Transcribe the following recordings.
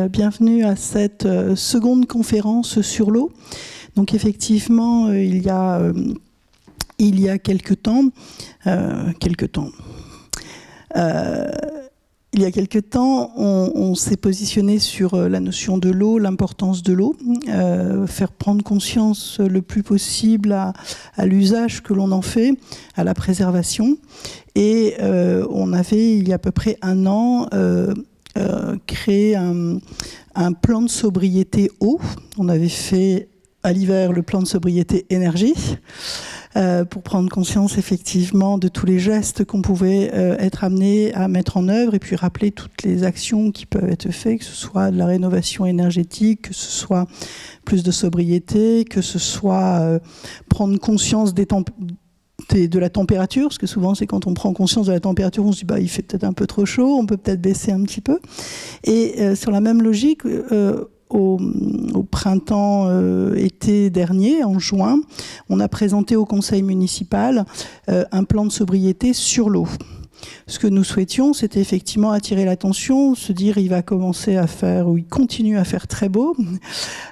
Bienvenue à cette seconde conférence sur l'eau. Donc effectivement, il y a quelque temps, on s'est positionné sur la notion de l'eau, l'importance de l'eau, faire prendre conscience le plus possible à l'usage que l'on en fait, à la préservation. Et on avait, il y a à peu près un an, créé un plan de sobriété eau. On avait fait à l'hiver le plan de sobriété énergie pour prendre conscience effectivement de tous les gestes qu'on pouvait être amené à mettre en œuvre et puis rappeler toutes les actions qui peuvent être faites, que ce soit de la rénovation énergétique, que ce soit plus de sobriété, que ce soit prendre conscience de la température, parce que souvent c'est quand on prend conscience de la température, on se dit il fait peut-être un peu trop chaud, on peut peut-être baisser un petit peu. Et sur la même logique, au printemps-été dernier, en juin, on a présenté au conseil municipal un plan de sobriété sur l'eau. Ce que nous souhaitions, c'était effectivement attirer l'attention, se dire il va commencer à faire, ou il continue à faire très beau.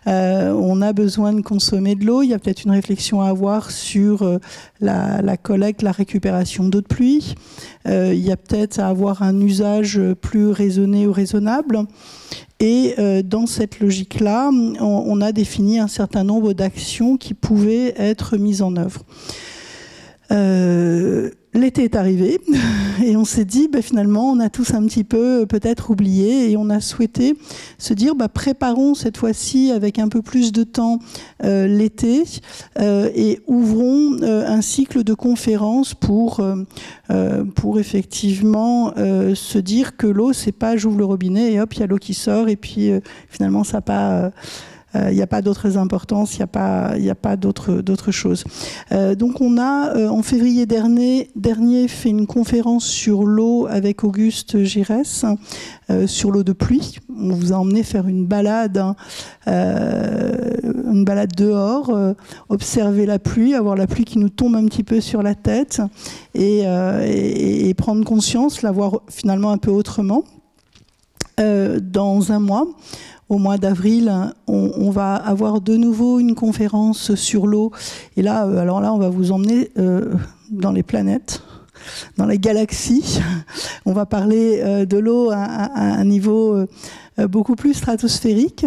On a besoin de consommer de l'eau. Il y a peut-être une réflexion à avoir sur la collecte, la récupération d'eau de pluie. Il y a peut-être à avoir un usage plus raisonné ou raisonnable. Et dans cette logique-là, on a défini un certain nombre d'actions qui pouvaient être mises en œuvre. L'été est arrivé et on s'est dit finalement on a tous un petit peu peut-être oublié et on a souhaité se dire préparons cette fois-ci avec un peu plus de temps l'été et ouvrons un cycle de conférences pour effectivement se dire que l'eau c'est pas j'ouvre le robinet et hop il y a l'eau qui sort et puis finalement ça pas il n'y a pas d'autres importances, il n'y a pas d'autres choses. Donc on a, en février dernier, fait une conférence sur l'eau avec Auguste Giresse, sur l'eau de pluie. On vous a emmené faire une balade dehors, observer la pluie, avoir la pluie qui nous tombe un petit peu sur la tête et prendre conscience, la voir finalement un peu autrement. Dans un mois, au mois d'avril, on va avoir de nouveau une conférence sur l'eau. Et là, alors là, on va vous emmener dans les planètes, dans les galaxies. On va parler de l'eau à un niveau beaucoup plus stratosphérique.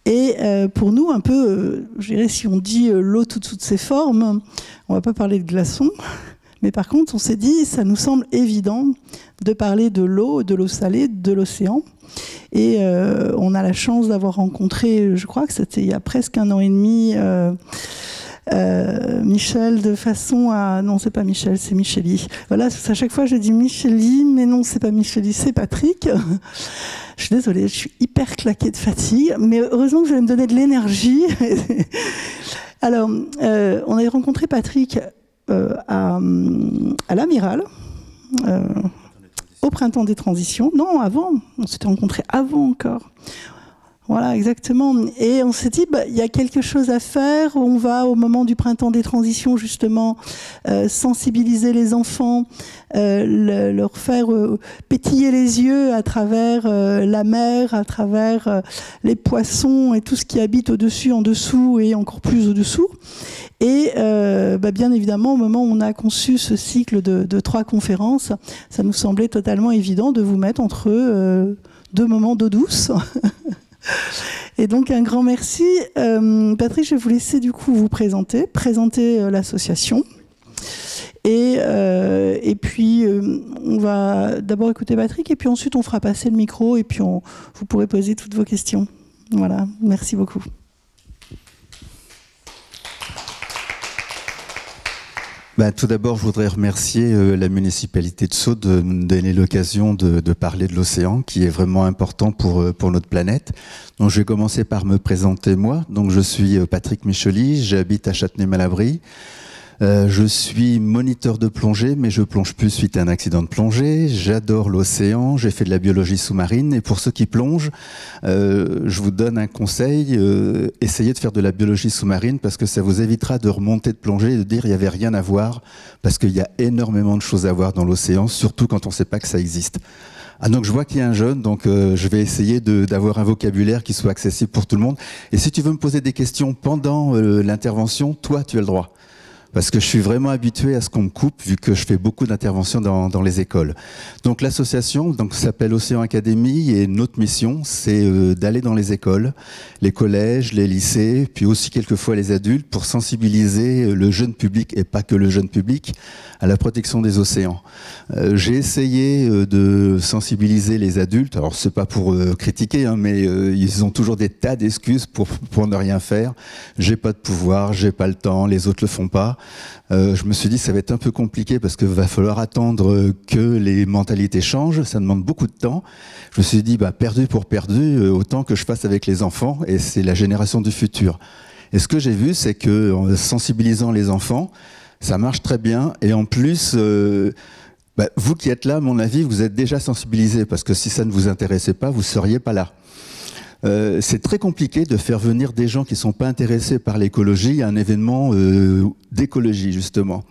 Et pour nous, un peu, je dirais, si on dit l'eau toutes ses formes, on ne va pas parler de glaçons. Mais par contre, on s'est dit, ça nous semble évident de parler de l'eau salée, de l'océan. Et on a la chance d'avoir rencontré, je crois que c'était il y a presque 1 an et demi, Michel, de façon à... Non, c'est pas Michel, c'est Micheli. Voilà, à chaque fois je dis Micheli, mais non, c'est pas Micheli, c'est Patrick. Je suis désolée, je suis hyper claquée de fatigue, mais heureusement que vous allez me donner de l'énergie. Alors, on a rencontré Patrick à l'Amiral, au printemps des transitions. Non, avant. On s'était rencontrés avant encore. Voilà, exactement. Et on s'est dit, il y a quelque chose à faire. On va, au moment du printemps des transitions, justement, sensibiliser les enfants, leur faire pétiller les yeux à travers la mer, à travers les poissons et tout ce qui habite au-dessus, en dessous et encore plus au-dessous. Et bien évidemment, au moment où on a conçu ce cycle de 3 conférences, ça nous semblait totalement évident de vous mettre entre 2 moments d'eau douce. Et donc un grand merci. Patrick, je vais vous laisser du coup vous présenter l'association. Et puis on va d'abord écouter Patrick et puis ensuite on fera passer le micro et puis vous pourrez poser toutes vos questions. Voilà, merci beaucoup. Tout d'abord, je voudrais remercier la municipalité de Sceaux de nous donner l'occasion de parler de l'océan, qui est vraiment important pour notre planète. Donc, je vais commencer par me présenter moi. Donc, je suis Patrick Micheli, j'habite à Châtenay-Malabry. Je suis moniteur de plongée, mais je plonge plus suite à un accident de plongée. J'adore l'océan, j'ai fait de la biologie sous-marine. Et pour ceux qui plongent, je vous donne un conseil, essayez de faire de la biologie sous-marine parce que ça vous évitera de remonter de plongée et de dire il n'y avait rien à voir, parce qu'il y a énormément de choses à voir dans l'océan, surtout quand on ne sait pas que ça existe. Ah, donc je vois qu'il y a un jeune, donc je vais essayer d'avoir un vocabulaire qui soit accessible pour tout le monde. Et si tu veux me poser des questions pendant l'intervention, toi, tu as le droit. Parce que je suis vraiment habitué à ce qu'on me coupe, vu que je fais beaucoup d'interventions dans les écoles. Donc l'association s'appelle Océan Academy, et notre mission, c'est d'aller dans les écoles, les collèges, les lycées, puis aussi quelquefois les adultes, pour sensibiliser le jeune public, et pas que le jeune public, à la protection des océans. J'ai essayé de sensibiliser les adultes, alors c'est pas pour critiquer, hein, mais ils ont toujours des tas d'excuses pour ne rien faire. J'ai pas de pouvoir, j'ai pas le temps, les autres le font pas. Je me suis dit ça va être un peu compliqué parce qu'il va falloir attendre que les mentalités changent, ça demande beaucoup de temps. Je me suis dit perdu pour perdu, autant que je fasse avec les enfants, et c'est la génération du futur. Et ce que j'ai vu, c'est que en sensibilisant les enfants, ça marche très bien, et en plus vous qui êtes là, à mon avis, vous êtes déjà sensibilisés, parce que si ça ne vous intéressait pas, vous ne seriez pas là. C'est très compliqué de faire venir des gens qui ne sont pas intéressés par l'écologie à un événement d'écologie, justement.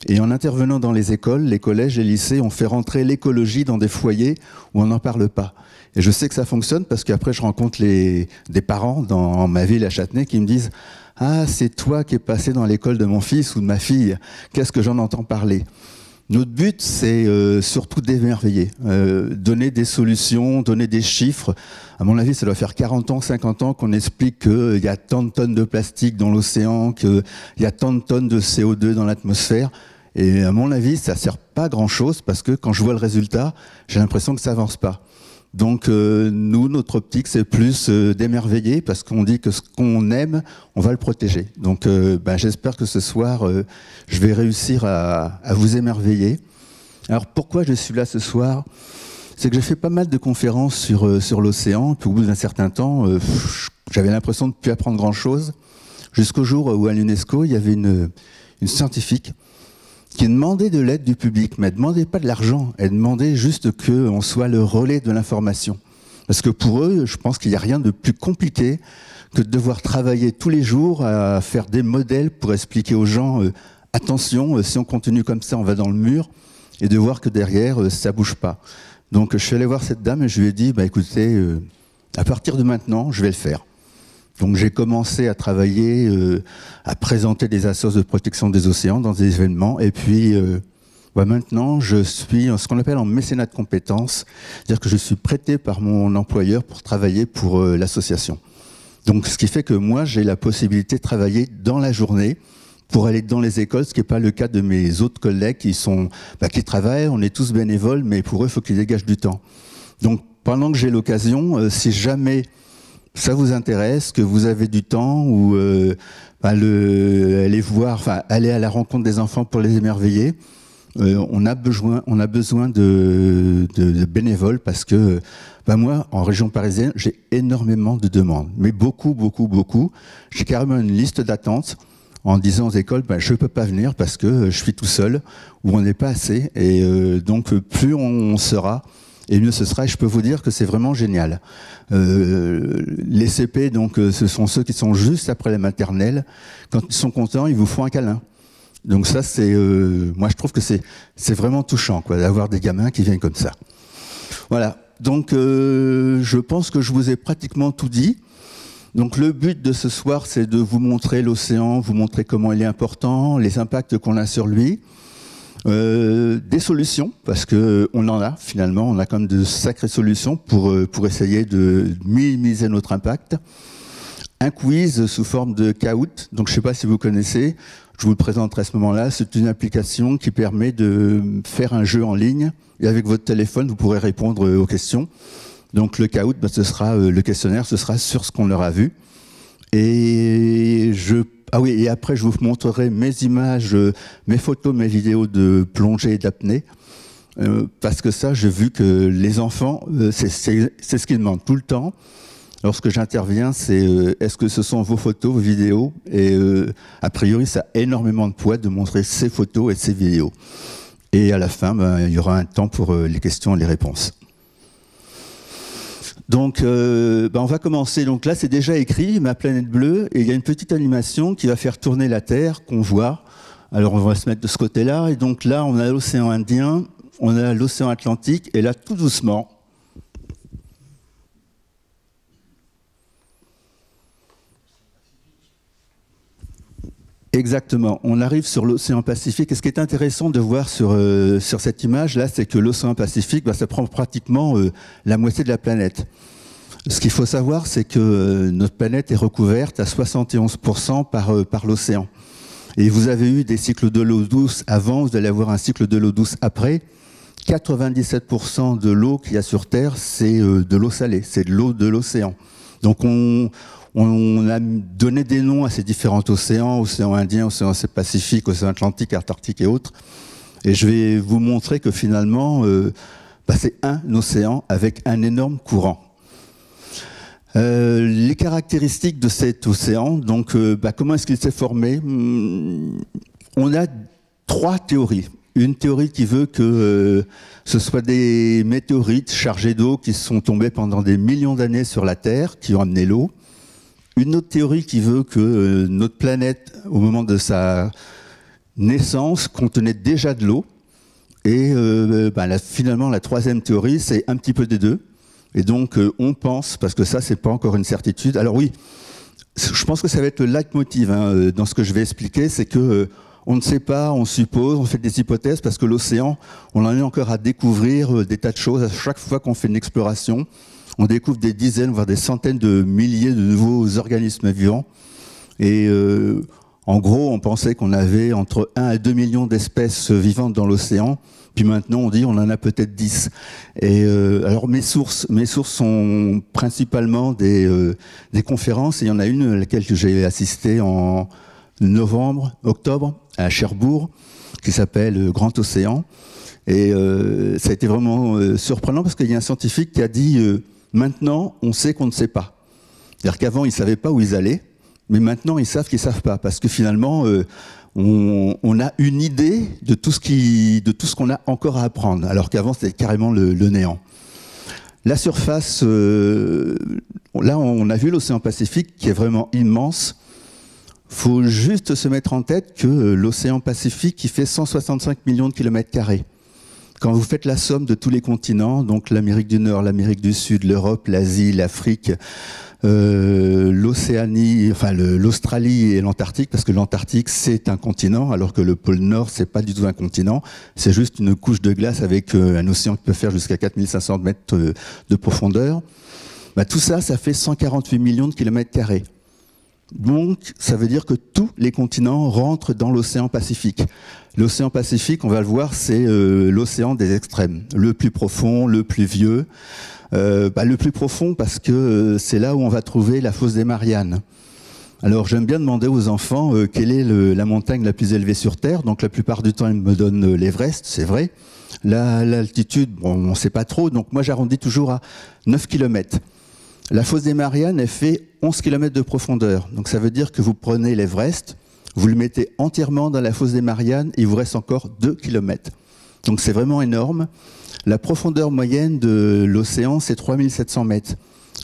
Et en intervenant dans les écoles, les collèges, les lycées, on fait rentrer l'écologie dans des foyers où on n'en parle pas. Et je sais que ça fonctionne parce qu'après, je rencontre des parents dans ma ville à Châtenay qui me disent « Ah, c'est toi qui es passé dans l'école de mon fils ou de ma fille. Qu'est-ce que j'en entends parler ?» Notre but, c'est surtout d'émerveiller, donner des solutions, donner des chiffres. À mon avis, ça doit faire 40 ans, 50 ans qu'on explique qu'il y a tant de tonnes de plastique dans l'océan, qu'il y a tant de tonnes de CO2 dans l'atmosphère. Et à mon avis, ça ne sert pas à grand-chose parce que quand je vois le résultat, j'ai l'impression que ça n'avance pas. Donc nous, notre optique, c'est plus d'émerveiller parce qu'on dit que ce qu'on aime, on va le protéger. Donc j'espère que ce soir, je vais réussir à vous émerveiller. Alors pourquoi je suis là ce soir ? C'est que j'ai fait pas mal de conférences sur l'océan, puis au bout d'un certain temps, j'avais l'impression de ne plus apprendre grand-chose, jusqu'au jour où à l'UNESCO, il y avait une scientifique qui demandait de l'aide du public, mais elle ne demandait pas de l'argent, elle demandait juste qu'on soit le relais de l'information. Parce que pour eux, je pense qu'il n'y a rien de plus compliqué que de devoir travailler tous les jours à faire des modèles pour expliquer aux gens attention, si on continue comme ça, on va dans le mur, et de voir que derrière, ça ne bouge pas. Donc je suis allé voir cette dame et je lui ai dit, écoutez, à partir de maintenant, je vais le faire. Donc j'ai commencé à travailler, à présenter des associations de protection des océans dans des événements. Et puis maintenant, je suis ce qu'on appelle en mécénat de compétences, c'est-à-dire que je suis prêté par mon employeur pour travailler pour l'association. Donc ce qui fait que moi, j'ai la possibilité de travailler dans la journée pour aller dans les écoles, ce qui n'est pas le cas de mes autres collègues qui travaillent. On est tous bénévoles, mais pour eux, il faut qu'ils dégagent du temps. Donc pendant que j'ai l'occasion, si jamais ça vous intéresse, que vous avez du temps, ou aller à la rencontre des enfants pour les émerveiller, on a besoin de bénévoles parce que moi, en région parisienne, j'ai énormément de demandes, mais beaucoup. J'ai carrément une liste d'attente en disant aux écoles, je ne peux pas venir parce que je suis tout seul ou on n'est pas assez. Et donc, plus on sera, et mieux ce sera. Et je peux vous dire que c'est vraiment génial. Les CP, donc, ce sont ceux qui sont juste après la maternelle. Quand ils sont contents, ils vous font un câlin. Donc ça, moi, je trouve que c'est vraiment touchant, d'avoir des gamins qui viennent comme ça. Voilà. Donc, je pense que je vous ai pratiquement tout dit. Donc, le but de ce soir, c'est de vous montrer l'océan, vous montrer comment il est important, les impacts qu'on a sur lui. Des solutions, parce qu'on en a finalement, on a quand même de sacrées solutions pour essayer de minimiser notre impact. Un quiz sous forme de Kahoot, donc je ne sais pas si vous connaissez, je vous le présenterai à ce moment-là. C'est une application qui permet de faire un jeu en ligne et avec votre téléphone, vous pourrez répondre aux questions. Donc le Kahoot, ce sera le questionnaire, ce sera sur ce qu'on leur a vu. Et après, je vous montrerai mes images, mes photos, mes vidéos de plongée et d'apnée. Parce que ça, j'ai vu que les enfants, c'est ce qu'ils demandent tout le temps. Lorsque j'interviens, c'est est-ce que ce sont vos photos, vos vidéos ? Et a priori, ça a énormément de poids de montrer ces photos et ces vidéos. Et à la fin, il y aura un temps pour les questions et les réponses. Donc, on va commencer. Donc là, c'est déjà écrit, ma planète bleue, et il y a une petite animation qui va faire tourner la Terre, qu'on voit. Alors, on va se mettre de ce côté-là. Et donc là, on a l'océan Indien, on a l'océan Atlantique, et là, tout doucement, Exactement. On arrive sur l'océan Pacifique. Et ce qui est intéressant de voir sur cette image-là, c'est que l'océan Pacifique, ça prend pratiquement la moitié de la planète. Ce qu'il faut savoir, c'est que notre planète est recouverte à 71% par l'océan. Et vous avez eu des cycles de l'eau douce avant, vous allez avoir un cycle de l'eau douce après. 97% de l'eau qu'il y a sur Terre, c'est de l'eau salée, c'est de l'eau de l'océan. Donc on a donné des noms à ces différents océans, océan Indien, océan Pacifique, océan Atlantique, Antarctique et autres. Et je vais vous montrer que finalement, c'est un océan avec un énorme courant. Les caractéristiques de cet océan, donc comment est-ce qu'il s'est formé? On a 3 théories. Une théorie qui veut que ce soit des météorites chargés d'eau qui sont tombés pendant des millions d'années sur la Terre, qui ont amené l'eau. Une autre théorie qui veut que notre planète, au moment de sa naissance, contenait déjà de l'eau. Et finalement, la 3e théorie, c'est un petit peu des deux. Et donc, on pense, parce que ça, c'est pas encore une certitude. Alors oui, je pense que ça va être le leitmotiv dans ce que je vais expliquer, c'est que on ne sait pas, on suppose, on fait des hypothèses, parce que l'océan, on en est encore à découvrir des tas de choses. À chaque fois qu'on fait une exploration, on découvre des dizaines, voire des centaines de milliers de nouveaux organismes vivants. Et en gros, on pensait qu'on avait entre 1 à 2 millions d'espèces vivantes dans l'océan. Puis maintenant, on dit on en a peut-être 10. Et alors mes sources sont principalement des conférences. Et il y en a une à laquelle j'ai assisté en octobre, à Cherbourg, qui s'appelle Grand Océan. Et ça a été vraiment surprenant parce qu'il y a un scientifique qui a dit maintenant, on sait qu'on ne sait pas. C'est-à-dire qu'avant, ils ne savaient pas où ils allaient, mais maintenant, ils savent qu'ils ne savent pas. Parce que finalement, on a une idée de tout ce qu'on a encore à apprendre, alors qu'avant, c'était carrément le néant. La surface, là, on a vu l'océan Pacifique, qui est vraiment immense. Il faut juste se mettre en tête que l'océan Pacifique, il fait 165 millions de kilomètres carrés. Quand vous faites la somme de tous les continents, donc l'Amérique du Nord, l'Amérique du Sud, l'Europe, l'Asie, l'Afrique, l'Océanie, enfin l'Australie et l'Antarctique, parce que l'Antarctique c'est un continent, alors que le pôle Nord c'est pas du tout un continent, c'est juste une couche de glace avec un océan qui peut faire jusqu'à 4500 mètres de profondeur. Tout ça, ça fait 148 millions de kilomètres carrés. Donc, ça veut dire que tous les continents rentrent dans l'océan Pacifique. L'océan Pacifique, on va le voir, c'est l'océan des extrêmes. Le plus profond, le plus vieux. Le plus profond parce que c'est là où on va trouver la fosse des Mariannes. Alors, j'aime bien demander aux enfants quelle est la montagne la plus élevée sur Terre. Donc, la plupart du temps, ils me donnent l'Everest, c'est vrai. L'altitude, on ne sait pas trop. Donc, moi, j'arrondis toujours à 9 km. La fosse des Mariannes, elle fait 11 km de profondeur. Donc ça veut dire que vous prenez l'Everest, vous le mettez entièrement dans la fosse des Mariannes et il vous reste encore 2 km. Donc c'est vraiment énorme. La profondeur moyenne de l'océan, c'est 3700 mètres.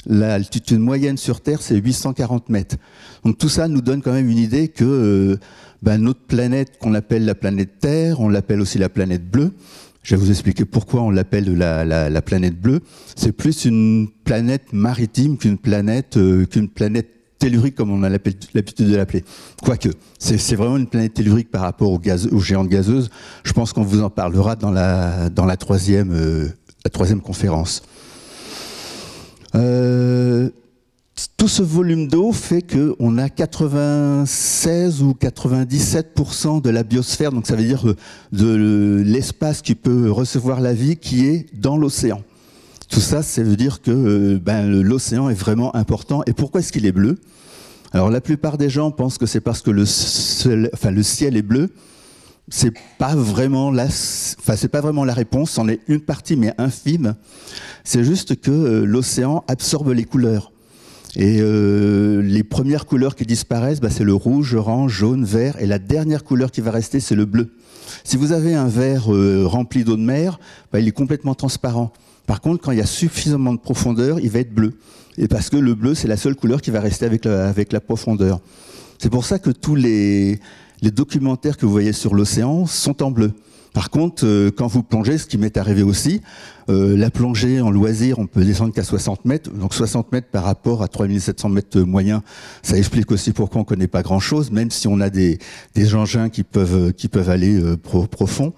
L'altitude moyenne sur Terre, c'est 840 mètres. Donc tout ça nous donne quand même une idée que notre planète, qu'on appelle la planète Terre, on l'appelle aussi la planète bleue. Je vais vous expliquer pourquoi on l'appelle la planète bleue. C'est plus une planète maritime qu'une planète tellurique, comme on a l'habitude de l'appeler. Quoique, c'est vraiment une planète tellurique par rapport aux géantes gazeuses. Je pense qu'on vous en parlera dans la troisième conférence. Tout ce volume d'eau fait qu'on a 96 ou 97% de la biosphère, donc ça veut dire de l'espace qui peut recevoir la vie qui est dans l'océan. Tout ça, ça veut dire que l'océan est vraiment important. Et pourquoi est-ce qu'il est bleu? Alors la plupart des gens pensent que c'est parce que le ciel est bleu. C'est pas vraiment la réponse, c'en est une partie mais infime. C'est juste que l'océan absorbe les couleurs. Et les premières couleurs qui disparaissent, c'est le rouge, orange, jaune, vert. Et la dernière couleur qui va rester, c'est le bleu. Si vous avez un verre rempli d'eau de mer, il est complètement transparent. Par contre, quand il y a suffisamment de profondeur, il va être bleu. Et parce que le bleu, c'est la seule couleur qui va rester avec la profondeur. C'est pour ça que tous les documentaires que vous voyez sur l'océan sont en bleu. Par contre, quand vous plongez, ce qui m'est arrivé aussi, la plongée en loisir, on peut descendre qu'à 60 mètres. Donc 60 mètres par rapport à 3700 mètres moyens, ça explique aussi pourquoi on ne connaît pas grand-chose, même si on a des engins qui peuvent aller profond.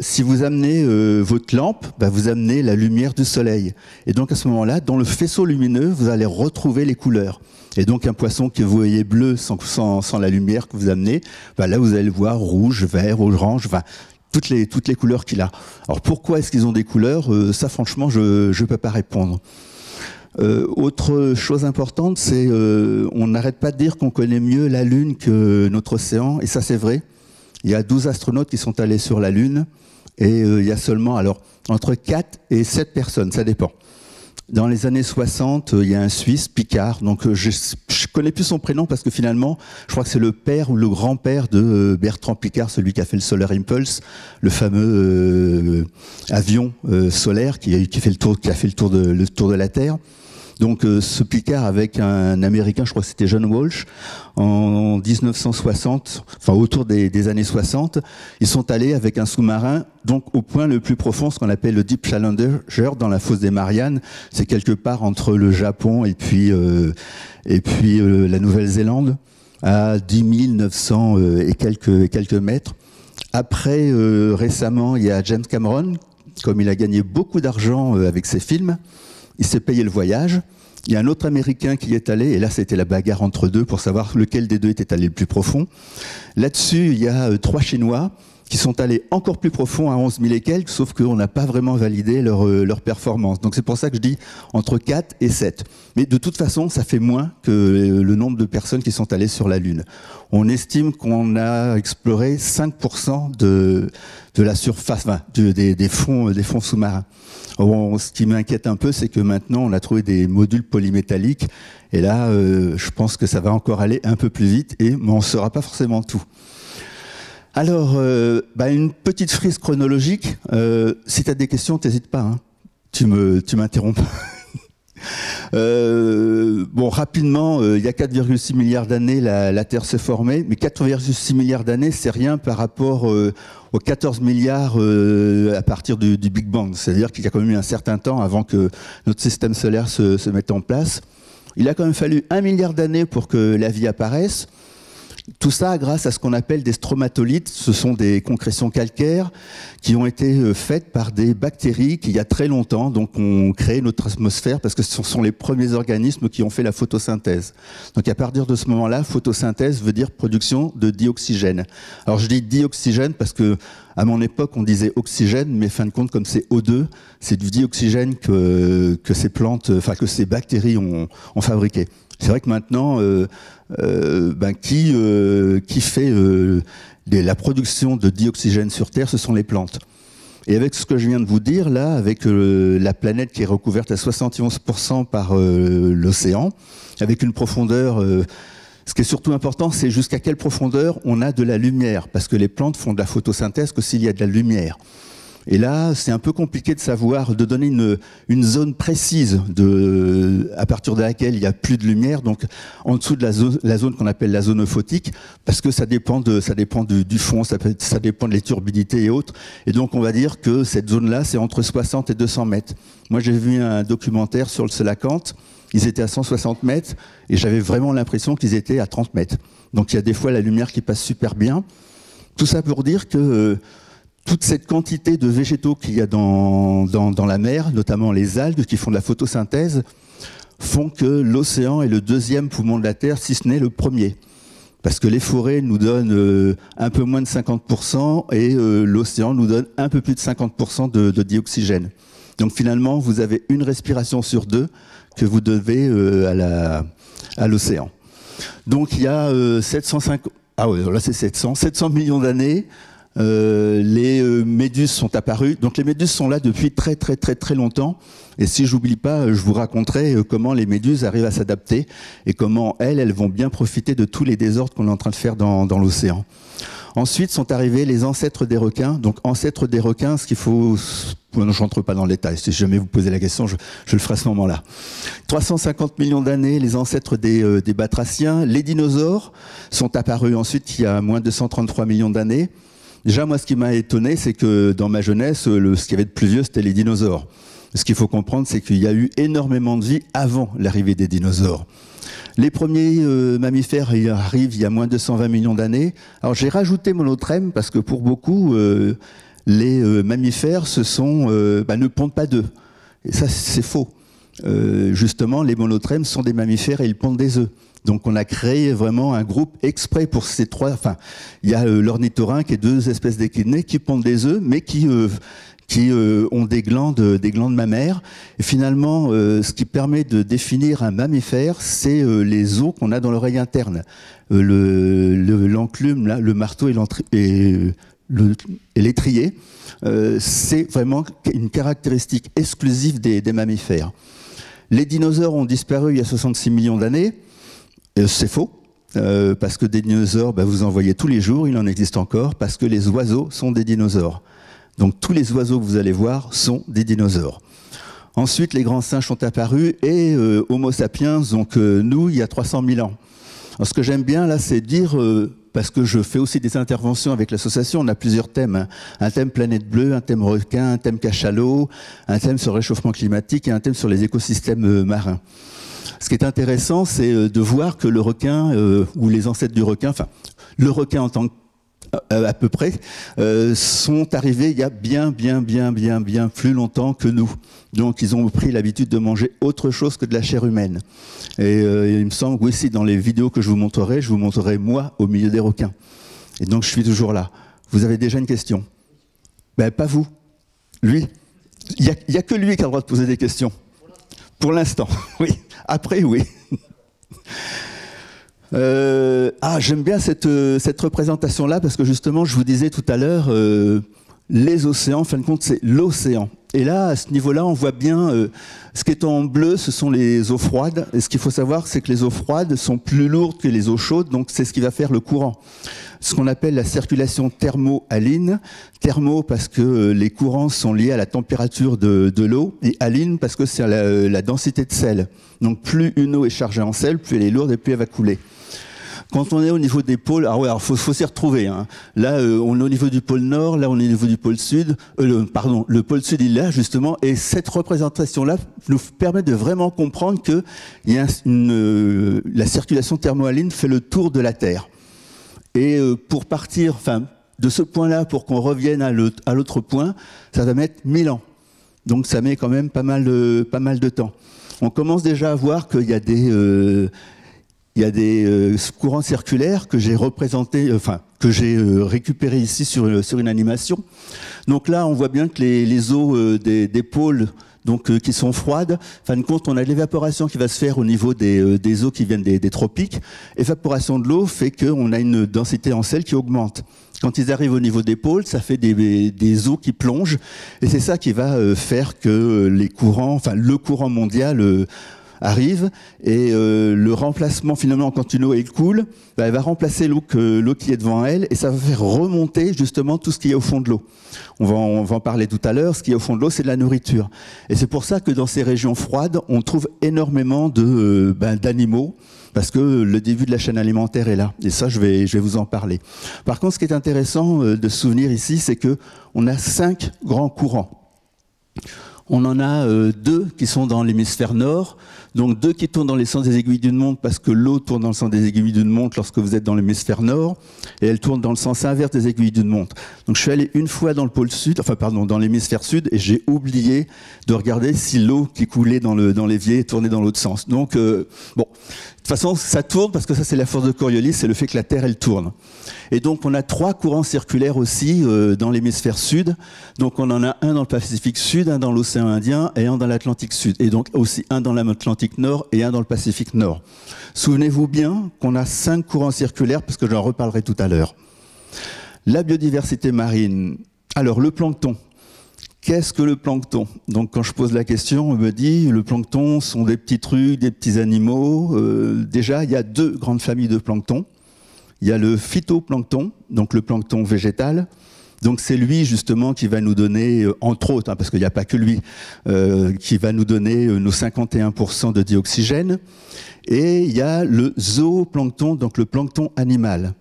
Si vous amenez votre lampe, vous amenez la lumière du soleil. Et donc à ce moment-là, dans le faisceau lumineux, vous allez retrouver les couleurs. Et donc un poisson que vous voyez bleu sans la lumière que vous amenez, là vous allez le voir rouge, vert, orange, toutes les couleurs qu'il a. Alors pourquoi est-ce qu'ils ont des couleurs ? Ça franchement je peux pas répondre. Autre chose importante, c'est on n'arrête pas de dire qu'on connaît mieux la Lune que notre océan, et ça c'est vrai. Il y a 12 astronautes qui sont allés sur la Lune, et il y a seulement entre 4 et 7 personnes, ça dépend. Dans les années 60, il y a un Suisse, Picard, donc je connais plus son prénom parce que finalement, je crois que c'est le père ou le grand-père de Bertrand Piccard, celui qui a fait le Solar Impulse, le fameux avion solaire qui a fait le tour de la Terre. Donc ce Picard avec un Américain, je crois que c'était John Walsh, en 1960, enfin autour des années 60, ils sont allés avec un sous-marin, donc au point le plus profond, ce qu'on appelle le Deep Challenger, dans la fosse des Mariannes. C'est quelque part entre le Japon et puis la Nouvelle-Zélande, à 10 900 et quelques mètres. Après, récemment, il y a James Cameron, comme il a gagné beaucoup d'argent avec ses films, il s'est payé le voyage. Il y a un autre Américain qui y est allé, et là c'était la bagarre entre deux pour savoir lequel des deux était allé le plus profond. Là-dessus, il y a 3 Chinois qui sont allés encore plus profond à 11 000 et quelques, sauf qu'on n'a pas vraiment validé leur performance. Donc c'est pour ça que je dis entre 4 et 7. Mais de toute façon, ça fait moins que le nombre de personnes qui sont allées sur la Lune. On estime qu'on a exploré 5% de la surface, des fonds sous-marins. Bon, ce qui m'inquiète un peu, c'est que maintenant, on a trouvé des modules polymétalliques. Et là, je pense que ça va encore aller un peu plus vite, mais on ne saura pas forcément tout. Alors, une petite frise chronologique. Si tu as des questions, n'hésite pas. Hein. Tu m'interromps pas. Rapidement, il y a 4,6 milliards d'années, la Terre s'est formée. Mais 4,6 milliards d'années, c'est rien par rapport aux 14 milliards à partir du Big Bang. C'est-à-dire qu'il y a quand même eu un certain temps avant que notre système solaire se mette en place. Il a quand même fallu 1 milliard d'années pour que la vie apparaisse. Tout ça grâce à ce qu'on appelle des stromatolites. Ce sont des concrétions calcaires qui ont été faites par des bactéries qui, il y a très longtemps, donc, ont créé notre atmosphère parce que ce sont les premiers organismes qui ont fait la photosynthèse. Donc à partir de ce moment-là, photosynthèse veut dire production de dioxygène. Alors je dis dioxygène parce que à mon époque, on disait oxygène, mais fin de compte, comme c'est O2, c'est du dioxygène que ces plantes, que ces bactéries ont fabriqué. C'est vrai que maintenant, qui fait la production de dioxygène sur Terre, ce sont les plantes. Et avec ce que je viens de vous dire, là, avec la planète qui est recouverte à 71% par l'océan, avec une profondeur... ce qui est surtout important, c'est jusqu'à quelle profondeur on a de la lumière, parce que les plantes font de la photosynthèse que s'il y a de la lumière. Et là, c'est un peu compliqué de savoir, de donner une zone précise à partir de laquelle il n'y a plus de lumière, donc en dessous de la zone qu'on appelle la zone photique, parce que ça dépend du fond, ça dépend de les turbidités et autres. Et donc on va dire que cette zone-là, c'est entre 60 et 200 mètres. Moi, j'ai vu un documentaire sur le Sélacanthe. Ils étaient à 160 mètres et j'avais vraiment l'impression qu'ils étaient à 30 mètres. Donc il y a des fois la lumière qui passe super bien. Tout ça pour dire que toute cette quantité de végétaux qu'il y a dans la mer, notamment les algues qui font de la photosynthèse, font que l'océan est le 2e poumon de la Terre, si ce n'est le premier. Parce que les forêts nous donnent un peu moins de 50% et l'océan nous donne un peu plus de 50% de dioxygène. Donc finalement, vous avez une respiration sur 2 que vous devez à l'océan. Donc il y a 700 millions d'années, les méduses sont apparues. Donc les méduses sont là depuis très très très très longtemps. Et si j'oublie pas, je vous raconterai comment les méduses arrivent à s'adapter et comment elles vont bien profiter de tous les désordres qu'on est en train de faire dans l'océan. Ensuite sont arrivés les ancêtres des requins. Donc ancêtres des requins, ce qu'il faut... je n'entre pas dans le détail, si jamais vous posez la question, je le ferai à ce moment-là. 350 millions d'années, les ancêtres des batraciens. Les dinosaures sont apparus ensuite il y a moins de 133 millions d'années. Déjà, moi, ce qui m'a étonné, c'est que dans ma jeunesse, ce qu'il y avait de plus vieux, c'était les dinosaures. Ce qu'il faut comprendre, c'est qu'il y a eu énormément de vie avant l'arrivée des dinosaures. Les premiers mammifères ils arrivent il y a moins de 220 millions d'années. Alors j'ai rajouté monotrème parce que pour beaucoup, les mammifères ne pondent pas d'œufs. Et ça, c'est faux. Justement, les monotrèmes sont des mammifères et ils pondent des œufs. Donc on a créé vraiment un groupe exprès pour ces trois. Enfin, il y a l'ornithorynque et deux espèces d'échidnés qui pondent des œufs, mais qui ont des glandes mammaires. Et finalement, ce qui permet de définir un mammifère, c'est les os qu'on a dans l'oreille interne. L'enclume, le marteau et l'étrier, c'est vraiment une caractéristique exclusive des mammifères. Les dinosaures ont disparu il y a 66 millions d'années. C'est faux. Parce que des dinosaures, vous en voyez tous les jours, il en existe encore, parce que les oiseaux sont des dinosaures. Donc tous les oiseaux que vous allez voir sont des dinosaures. Ensuite, les grands singes sont apparus et Homo sapiens, donc nous, il y a 300 000 ans. Alors, ce que j'aime bien là, c'est dire, parce que je fais aussi des interventions avec l'association, on a plusieurs thèmes. Hein. Un thème planète bleue, un thème requin, un thème cachalot, un thème sur le réchauffement climatique et un thème sur les écosystèmes marins. Ce qui est intéressant, c'est de voir que le requin, ou les ancêtres du requin, enfin, le requin en tant que à peu près, sont arrivés il y a bien plus longtemps que nous. Donc ils ont pris l'habitude de manger autre chose que de la chair humaine. Et il me semble que oui, si dans les vidéos que je vous montrerai moi au milieu des requins. Et donc je suis toujours là. Vous avez déjà une question? Pas vous. Lui. Il n'y a que lui qui a le droit de poser des questions. Pour l'instant, oui. Après, oui. J'aime bien cette représentation-là parce que justement, je vous disais tout à l'heure, les océans, en fin de compte, c'est l'océan. Et là, à ce niveau-là, on voit bien, ce qui est en bleu, ce sont les eaux froides. Et ce qu'il faut savoir, c'est que les eaux froides sont plus lourdes que les eaux chaudes, donc c'est ce qui va faire le courant. Ce qu'on appelle la circulation thermo-haline. Thermo parce que les courants sont liés à la température de l'eau, et haline parce que c'est à la densité de sel. Donc plus une eau est chargée en sel, plus elle est lourde et plus elle va couler. Quand on est au niveau des pôles, faut s'y retrouver. Hein. Là, on est au niveau du pôle Nord, là on est au niveau du pôle Sud. Le pôle Sud il est là justement, et cette représentation-là nous permet de vraiment comprendre que la circulation thermohaline fait le tour de la Terre. Et pour partir, de ce point-là, pour qu'on revienne à l'autre point, ça va mettre 1000 ans. Donc ça met quand même pas mal de temps. On commence déjà à voir qu'il y a des courants circulaires que j'ai représentés, que j'ai récupérés ici sur une animation. Donc là, on voit bien que les eaux des pôles, qui sont froides, en fin de compte, on a l'évaporation qui va se faire au niveau des eaux qui viennent des tropiques. Évaporation de l'eau fait qu'on a une densité en sel qui augmente. Quand ils arrivent au niveau des pôles, ça fait des eaux qui plongent, et c'est ça qui va faire que le courant mondial arrive, et le remplacement finalement quand une eau elle coule, elle va remplacer l'eau qui est devant elle, et ça va faire remonter justement tout ce qui est au fond de l'eau. On va en parler tout à l'heure. Ce qui est au fond de l'eau, c'est de la nourriture, et c'est pour ça que dans ces régions froides on trouve énormément d'animaux, parce que le début de la chaîne alimentaire est là, et ça je vais vous en parler. Par contre, ce qui est intéressant de se souvenir ici, c'est que on a 5 grands courants. On en a 2 qui sont dans l'hémisphère nord, donc 2 qui tournent dans les sens des aiguilles d'une montre, parce que l'eau tourne dans le sens des aiguilles d'une montre lorsque vous êtes dans l'hémisphère nord, et elle tourne dans le sens inverse des aiguilles d'une montre. Donc je suis allé une fois dans le pôle sud, dans l'hémisphère sud, et j'ai oublié de regarder si l'eau qui coulait dans l'évier tournait dans l'autre sens. Donc de toute façon, ça tourne parce que ça, c'est la force de Coriolis, c'est le fait que la Terre, elle tourne. Et donc, on a 3 courants circulaires aussi dans l'hémisphère sud. Donc, on en a un dans le Pacifique Sud, un dans l'océan Indien et un dans l'Atlantique Sud. Et donc, aussi un dans l'Atlantique Nord et un dans le Pacifique Nord. Souvenez-vous bien qu'on a 5 courants circulaires, parce que j'en reparlerai tout à l'heure. La biodiversité marine. Alors, le plancton. Qu'est-ce que le plancton? Donc quand je pose la question, on me dit le plancton sont des petits trucs, des petits animaux. Déjà, il y a 2 grandes familles de plancton. Il y a le phytoplancton, donc le plancton végétal. Donc c'est lui justement qui va nous donner, entre autres, parce qu'il n'y a pas que lui, qui va nous donner nos 51% de dioxygène. Et il y a le zooplancton, donc le plancton animal.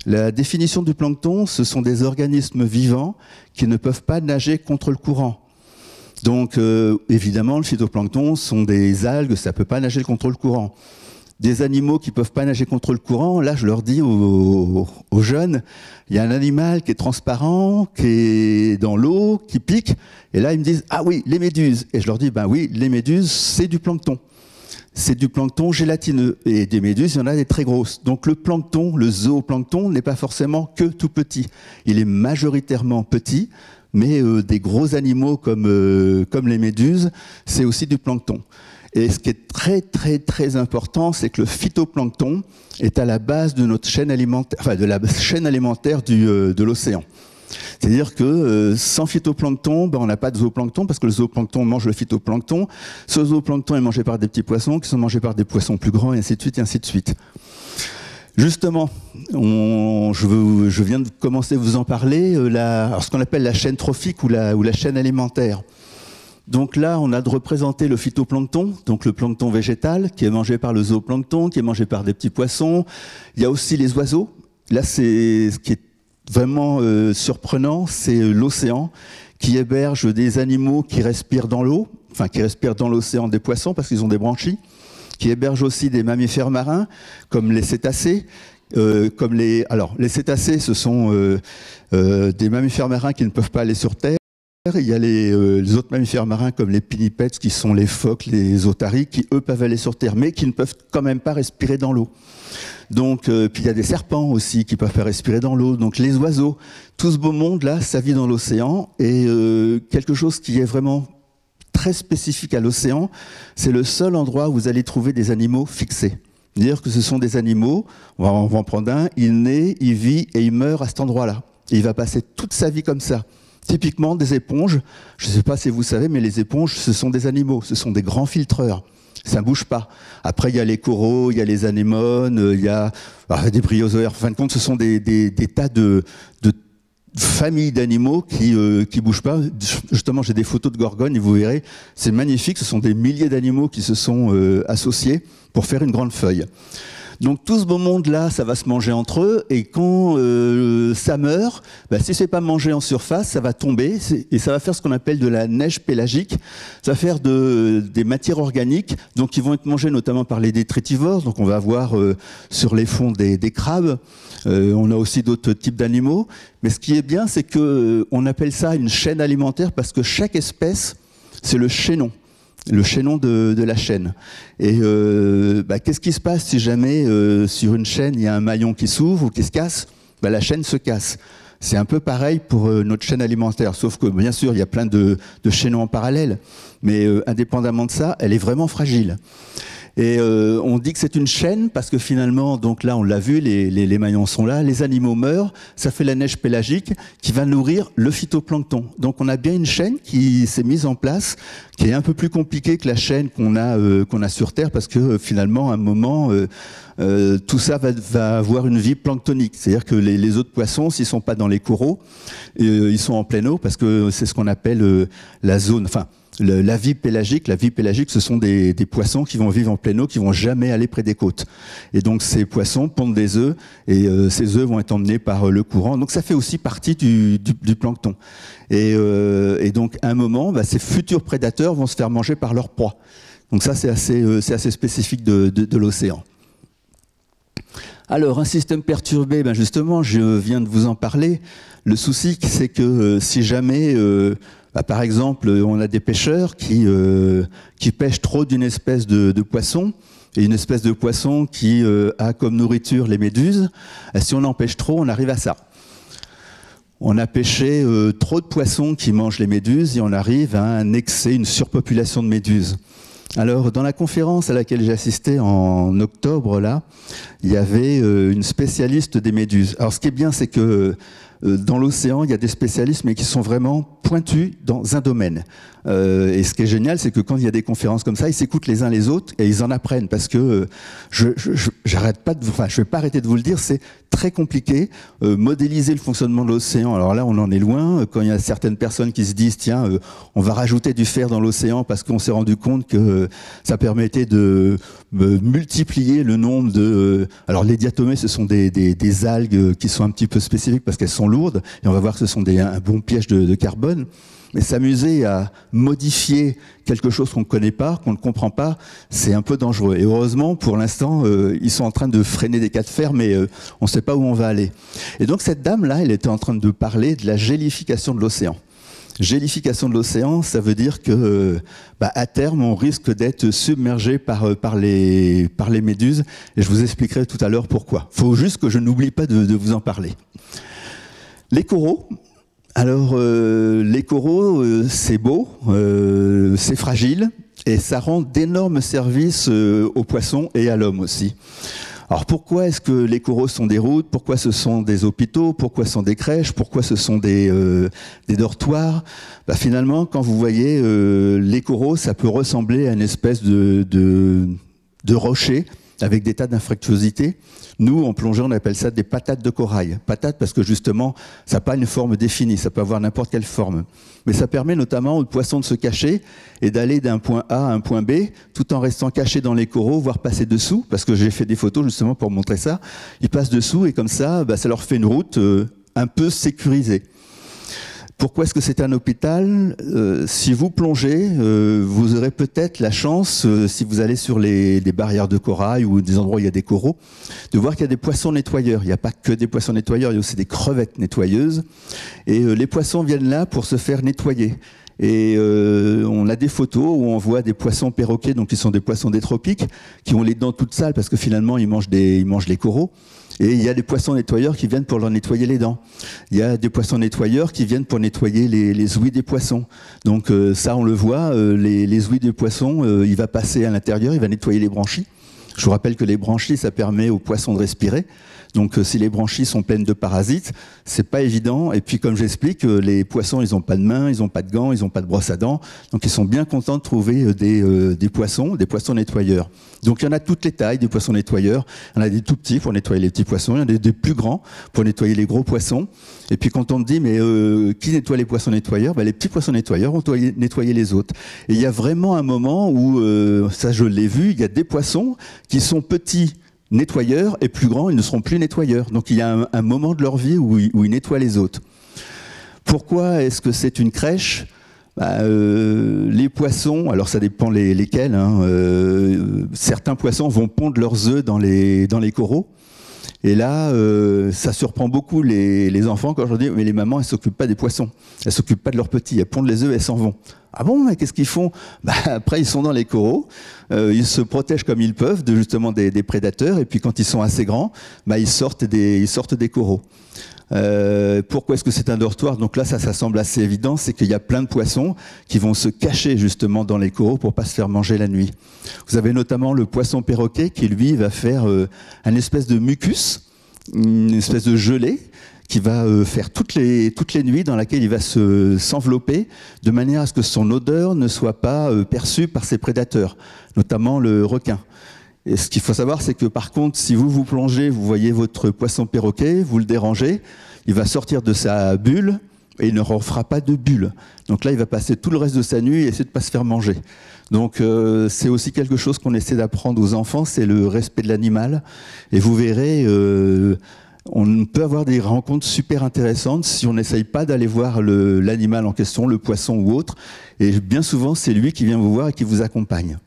La définition du plancton, ce sont des organismes vivants qui ne peuvent pas nager contre le courant. Donc, évidemment, le phytoplancton sont des algues, ça ne peut pas nager contre le courant. Des animaux qui ne peuvent pas nager contre le courant, là, je leur dis aux jeunes, il y a un animal qui est transparent, qui est dans l'eau, qui pique, et là, ils me disent, ah oui, les méduses. Et je leur dis, ben oui, les méduses, c'est du plancton. C'est du plancton gélatineux. Et des méduses, il y en a des très grosses. Donc le plancton, le zooplancton, n'est pas forcément que tout petit. Il est majoritairement petit, mais des gros animaux comme les méduses, c'est aussi du plancton. Et ce qui est très très très important, c'est que le phytoplancton est à la base de notre chaîne alimentaire, enfin de la chaîne alimentaire de l'océan. C'est-à-dire que sans phytoplancton, ben, on n'a pas de zooplancton, parce que le zooplancton mange le phytoplancton. Ce zooplancton est mangé par des petits poissons, qui sont mangés par des poissons plus grands, et ainsi de suite, et ainsi de suite. Justement, je viens de commencer à vous en parler, ce qu'on appelle la chaîne trophique ou la chaîne alimentaire. Donc là, on a de représenter le phytoplancton, donc le plancton végétal, qui est mangé par le zooplancton, qui est mangé par des petits poissons. Il y a aussi les oiseaux. Là, c'est ce qui est vraiment surprenant, c'est l'océan qui héberge des animaux qui respirent dans l'eau, enfin qui respirent dans l'océan, des poissons parce qu'ils ont des branchies, qui héberge aussi des mammifères marins comme les cétacés. Alors les cétacés, ce sont des mammifères marins qui ne peuvent pas aller sur Terre. Il y a les autres mammifères marins comme les pinnipèdes qui sont les phoques, les otaries, qui eux peuvent aller sur Terre, mais qui ne peuvent quand même pas respirer dans l'eau. Donc, puis il y a des serpents aussi qui peuvent pas respirer dans l'eau. Donc les oiseaux, tout ce beau monde-là, ça vit dans l'océan. Et quelque chose qui est vraiment très spécifique à l'océan, c'est le seul endroit où vous allez trouver des animaux fixés. C'est-à-dire que ce sont des animaux, on va en prendre un, il naît, il vit et il meurt à cet endroit-là. Et il va passer toute sa vie comme ça. Typiquement des éponges, je ne sais pas si vous savez, mais les éponges, ce sont des animaux, ce sont des grands filtreurs. Ça ne bouge pas. Après, il y a les coraux, il y a les anémones, il y a des bryozoaires. En fin de compte, ce sont des tas de familles d'animaux qui ne bougent pas. Justement, j'ai des photos de gorgones et vous verrez, c'est magnifique. Ce sont des milliers d'animaux qui se sont associés pour faire une grande feuille. Donc tout ce beau monde-là, ça va se manger entre eux, et quand ça meurt, bah, si c'est pas mangé en surface, ça va tomber, et ça va faire ce qu'on appelle de la neige pélagique. Ça va faire des matières organiques, donc qui vont être mangées notamment par les détritivores. Donc on va avoir sur les fonds des crabes. On a aussi d'autres types d'animaux. Mais ce qui est bien, c'est que on appelle ça une chaîne alimentaire parce que chaque espèce, c'est le chaînon de la chaîne. Et qu'est-ce qui se passe si jamais sur une chaîne il y a un maillon qui s'ouvre ou qui se casse? La chaîne se casse. C'est un peu pareil pour notre chaîne alimentaire, sauf que bien sûr il y a plein de chaînons en parallèle, mais indépendamment de ça, elle est vraiment fragile. Et on dit que c'est une chaîne parce que finalement, donc là on l'a vu, les maillons sont là, les animaux meurent, ça fait la neige pélagique qui va nourrir le phytoplancton. Donc on a bien une chaîne qui s'est mise en place, qui est un peu plus compliquée que la chaîne qu'on a sur Terre, parce que finalement à un moment tout ça va avoir une vie planctonique. C'est-à-dire que les autres poissons, s'ils sont pas dans les coraux, ils sont en pleine eau, parce que c'est ce qu'on appelle la zone, enfin la vie pélagique, ce sont des poissons qui vont vivre en pleine eau, qui vont jamais aller près des côtes. Et donc ces poissons pondent des œufs, et ces œufs vont être emmenés par le courant. Donc ça fait aussi partie du plancton. Et donc à un moment, ces futurs prédateurs vont se faire manger par leur proie. Donc ça c'est assez spécifique de l'océan. Alors un système perturbé, justement, je viens de vous en parler. Le souci, c'est que si jamais par exemple, on a des pêcheurs qui pêchent trop d'une espèce de poisson, et une espèce de poisson qui a comme nourriture les méduses. Si on en pêche trop, on arrive à ça. On a pêché trop de poissons qui mangent les méduses, et on arrive à un excès, une surpopulation de méduses. Alors, dans la conférence à laquelle j'ai assisté en octobre, là, il y avait une spécialiste des méduses. Alors, ce qui est bien, c'est que dans l'océan, il y a des spécialistes, mais qui sont vraiment pointus dans un domaine. Et ce qui est génial, c'est que quand il y a des conférences comme ça, ils s'écoutent les uns les autres et ils en apprennent. Parce que je vais pas arrêter de vous le dire, c'est très compliqué. Modéliser le fonctionnement de l'océan, alors là, on en est loin. Quand il y a certaines personnes qui se disent, tiens, on va rajouter du fer dans l'océan parce qu'on s'est rendu compte que ça permettait de multiplier le nombre de... alors les diatomées, ce sont des algues qui sont un petit peu spécifiques parce qu'elles sont lourdes. Et on va voir que ce sont un bon piège de carbone. Mais s'amuser à modifier quelque chose qu'on ne connaît pas, qu'on ne comprend pas, c'est un peu dangereux. Et heureusement, pour l'instant, ils sont en train de freiner des cas de fer, mais on ne sait pas où on va aller. Et donc cette dame-là, elle était en train de parler de la gélification de l'océan. Gélification de l'océan, ça veut dire que à terme, on risque d'être submergé par les méduses. Et je vous expliquerai tout à l'heure pourquoi. Il faut juste que je n'oublie pas de vous en parler. Les coraux. Alors, les coraux, c'est beau, c'est fragile, et ça rend d'énormes services aux poissons et à l'homme aussi. Alors, pourquoi est-ce que les coraux sont des routes? Pourquoi ce sont des hôpitaux? Pourquoi ce sont des crèches? Pourquoi ce sont des dortoirs? Finalement, quand vous voyez les coraux, ça peut ressembler à une espèce de rocher avec des tas d'infractuosité. Nous, en plongée, on appelle ça des patates de corail. Patates parce que justement, ça n'a pas une forme définie, ça peut avoir n'importe quelle forme. Mais ça permet notamment aux poissons de se cacher et d'aller d'un point A à un point B, tout en restant cachés dans les coraux, voire passer dessous, parce que j'ai fait des photos justement pour montrer ça. Ils passent dessous et comme ça, ça leur fait une route un peu sécurisée. Pourquoi est-ce que c'est un hôpital? Si vous plongez, vous aurez peut-être la chance, si vous allez sur des barrières de corail ou des endroits où il y a des coraux, de voir qu'il y a des poissons nettoyeurs. Il n'y a pas que des poissons nettoyeurs, il y a aussi des crevettes nettoyeuses. Et les poissons viennent là pour se faire nettoyer. Et on a des photos où on voit des poissons perroquets, donc qui sont des poissons des tropiques, qui ont les dents toutes sales parce que finalement ils mangent les coraux. Et il y a des poissons nettoyeurs qui viennent pour leur nettoyer les dents. Il y a des poissons nettoyeurs qui viennent pour nettoyer les ouïes des poissons. Donc ça, on le voit, les ouïes des poissons, il va passer à l'intérieur, il va nettoyer les branchies. Je vous rappelle que les branchies, ça permet aux poissons de respirer. Donc si les branchies sont pleines de parasites, c'est pas évident. Et puis comme j'explique, les poissons, ils n'ont pas de mains, ils n'ont pas de gants, ils n'ont pas de brosse à dents. Donc ils sont bien contents de trouver des poissons nettoyeurs. Donc il y en a toutes les tailles des poissons nettoyeurs. Il y en a des tout petits pour nettoyer les petits poissons, il y en a des plus grands pour nettoyer les gros poissons. Et puis quand on me dit mais qui nettoie les poissons nettoyeurs, les petits poissons nettoyeurs vont nettoyer les autres. Et il y a vraiment un moment où, ça je l'ai vu, il y a des poissons qui sont petits nettoyeurs et plus grands, ils ne seront plus nettoyeurs. Donc il y a un moment de leur vie où ils nettoient les autres. Pourquoi est-ce que c'est une crèche? Les poissons, alors ça dépend lesquels, certains poissons vont pondre leurs œufs dans les coraux. Et là, ça surprend beaucoup les enfants quand je leur dis mais les mamans, elles s'occupent pas des poissons, elles s'occupent pas de leurs petits, elles pondent les œufs, elles s'en vont. Ah bon, mais qu'est-ce qu'ils font? Après, ils sont dans les coraux, ils se protègent comme ils peuvent justement des prédateurs, et puis quand ils sont assez grands, ils sortent des coraux. Pourquoi est-ce que c'est un dortoir? Donc là, ça semble assez évident, c'est qu'il y a plein de poissons qui vont se cacher justement dans les coraux pour pas se faire manger la nuit. Vous avez notamment le poisson perroquet qui, lui, va faire une espèce de mucus, une espèce de gelée, qui va faire toutes les nuits, dans laquelle il va s'envelopper de manière à ce que son odeur ne soit pas perçue par ses prédateurs, notamment le requin. Et ce qu'il faut savoir, c'est que par contre, si vous plongez, vous voyez votre poisson perroquet, vous le dérangez, il va sortir de sa bulle et il ne refera pas de bulle. Donc là, il va passer tout le reste de sa nuit et essayer de ne pas se faire manger. Donc c'est aussi quelque chose qu'on essaie d'apprendre aux enfants, c'est le respect de l'animal. Et vous verrez, on peut avoir des rencontres super intéressantes si on n'essaye pas d'aller voir l'animal en question, le poisson ou autre. Et bien souvent, c'est lui qui vient vous voir et qui vous accompagne.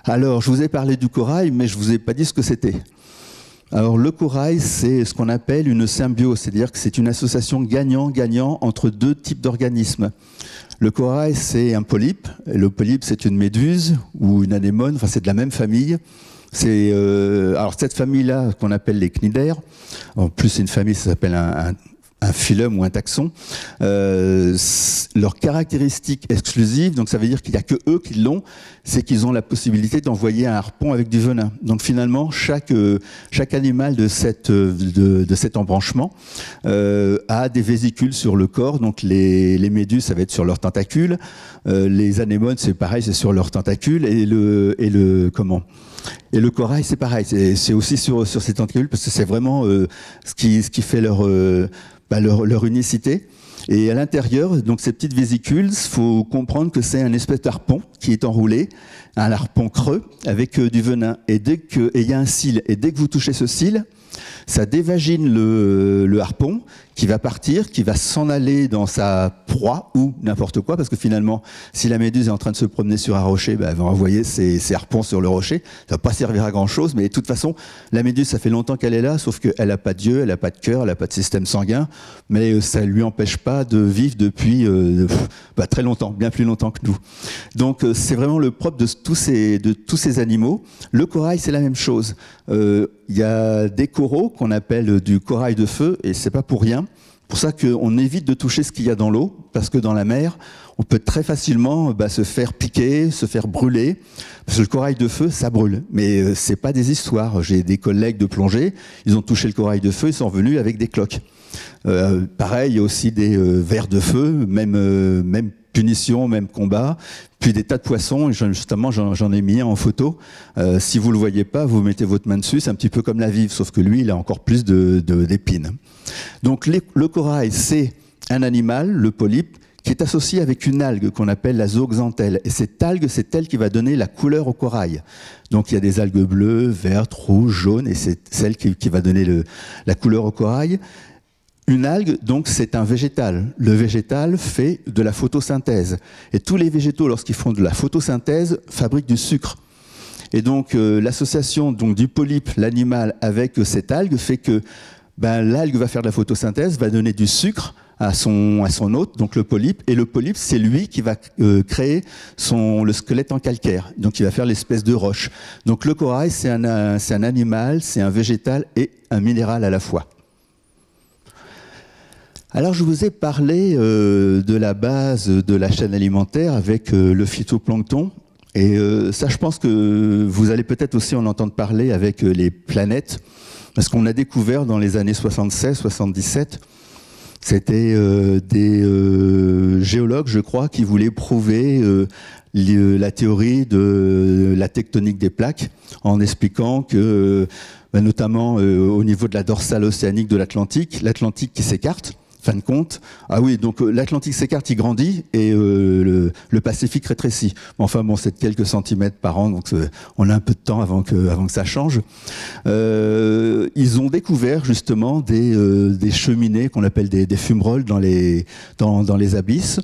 Alors, je vous ai parlé du corail, mais je ne vous ai pas dit ce que c'était. Alors, le corail, c'est ce qu'on appelle une symbiose, c'est-à-dire que c'est une association gagnant-gagnant entre deux types d'organismes. Le corail, c'est un polype, et le polype, c'est une méduse ou une anémone, enfin, c'est de la même famille. Alors, cette famille-là, qu'on appelle les cnidaires, en plus, c'est une famille, ça s'appelle un phylum ou un taxon, leur caractéristique exclusive, donc ça veut dire qu'il n'y a que eux qui l'ont, c'est qu'ils ont la possibilité d'envoyer un harpon avec du venin. Donc finalement, chaque animal de cet embranchement a des vésicules sur le corps. Donc les méduses, ça va être sur leurs tentacules, les anémones, c'est pareil, c'est sur leurs tentacules, et le corail, c'est pareil, c'est aussi sur ces tentacules, parce que c'est vraiment ce qui fait leur unicité. Et à l'intérieur, donc ces petites vésicules, il faut comprendre que c'est un espèce d'harpon qui est enroulé, un harpon creux avec du venin. Et il y a un cil. Et dès que vous touchez ce cil, ça dévagine le harpon qui va partir, qui va s'en aller dans sa proie ou n'importe quoi, parce que finalement, si la méduse est en train de se promener sur un rocher, elle va envoyer ses harpons sur le rocher. Ça va pas servir à grand chose, mais de toute façon, la méduse, ça fait longtemps qu'elle est là, sauf qu'elle n'a pas d'yeux, elle n'a pas de cœur, elle n'a pas de système sanguin, mais ça ne lui empêche pas de vivre depuis très longtemps, bien plus longtemps que nous. Donc c'est vraiment le propre de tous ces animaux. Le corail, c'est la même chose. Il y a des coraux qu'on appelle du corail de feu, et c'est pas pour rien. C'est pour ça qu'on évite de toucher ce qu'il y a dans l'eau, parce que dans la mer, on peut très facilement se faire piquer, se faire brûler, parce que le corail de feu, ça brûle. Mais c'est pas des histoires. J'ai des collègues de plongée, ils ont touché le corail de feu, ils sont revenus avec des cloques. Pareil, il y a aussi des vers de feu, même punition, même combat, puis des tas de poissons, et justement j'en ai mis un en photo. Si vous ne le voyez pas, vous mettez votre main dessus, c'est un petit peu comme la vive, sauf que lui, il a encore plus d'épines. Donc le corail, c'est un animal, le polype, qui est associé avec une algue qu'on appelle la zooxanthelle. Et cette algue, c'est elle qui va donner la couleur au corail. Donc il y a des algues bleues, vertes, rouges, jaunes, et c'est celle qui va donner la couleur au corail. Une algue, donc, c'est un végétal. Le végétal fait de la photosynthèse. Et tous les végétaux, lorsqu'ils font de la photosynthèse, fabriquent du sucre. Et donc, l'association du polype, l'animal, avec cette algue fait que l'algue va faire de la photosynthèse, va donner du sucre à son hôte, donc le polype. Et le polype, c'est lui qui va créer le squelette en calcaire. Donc, il va faire l'espèce de roche. Donc, le corail, c'est un animal, c'est un végétal et un minéral à la fois. Alors, je vous ai parlé de la base de la chaîne alimentaire avec le phytoplancton. Et ça, je pense que vous allez peut-être aussi en entendre parler avec les planètes. Parce qu'on a découvert dans les années 76-77, c'était des géologues, je crois, qui voulaient prouver la théorie de la tectonique des plaques en expliquant que, notamment au niveau de la dorsale océanique de l'Atlantique qui s'écarte. Fin de compte, donc l'Atlantique s'écarte, il grandit, et le Pacifique rétrécit. Enfin bon, c'est de quelques centimètres par an, donc on a un peu de temps avant que ça change. Ils ont découvert justement des cheminées qu'on appelle des fumerolles dans les abysses.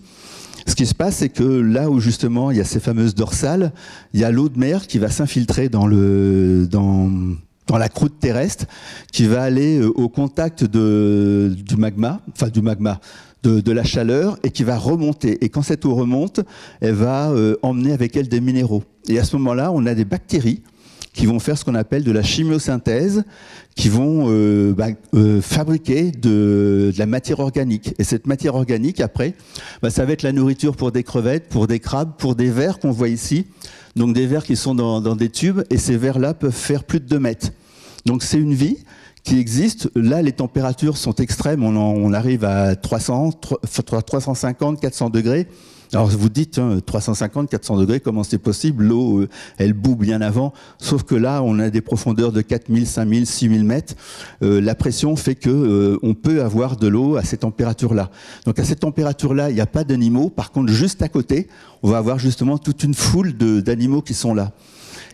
Ce qui se passe, c'est que là où justement il y a ces fameuses dorsales, il y a l'eau de mer qui va s'infiltrer dans la croûte terrestre, qui va aller au contact du magma, de la chaleur, et qui va remonter. Et quand cette eau remonte, elle va emmener avec elle des minéraux. Et à ce moment-là, on a des bactéries qui vont faire ce qu'on appelle de la chimiosynthèse, qui vont fabriquer de la matière organique. Et cette matière organique, après, ça va être la nourriture pour des crevettes, pour des crabes, pour des vers qu'on voit ici. Donc des vers qui sont dans des tubes, et ces vers-là peuvent faire plus de 2 mètres. Donc c'est une vie qui existe. Là, les températures sont extrêmes. On arrive à 350, 400 degrés. Alors vous dites, 350, 400 degrés, comment c'est possible? L'eau, elle bout bien avant. Sauf que là, on a des profondeurs de 4000, 5000, 6000 mètres. La pression fait que on peut avoir de l'eau à ces températures-là. Donc à cette température-là, il n'y a pas d'animaux. Par contre, juste à côté, on va avoir justement toute une foule d'animaux qui sont là.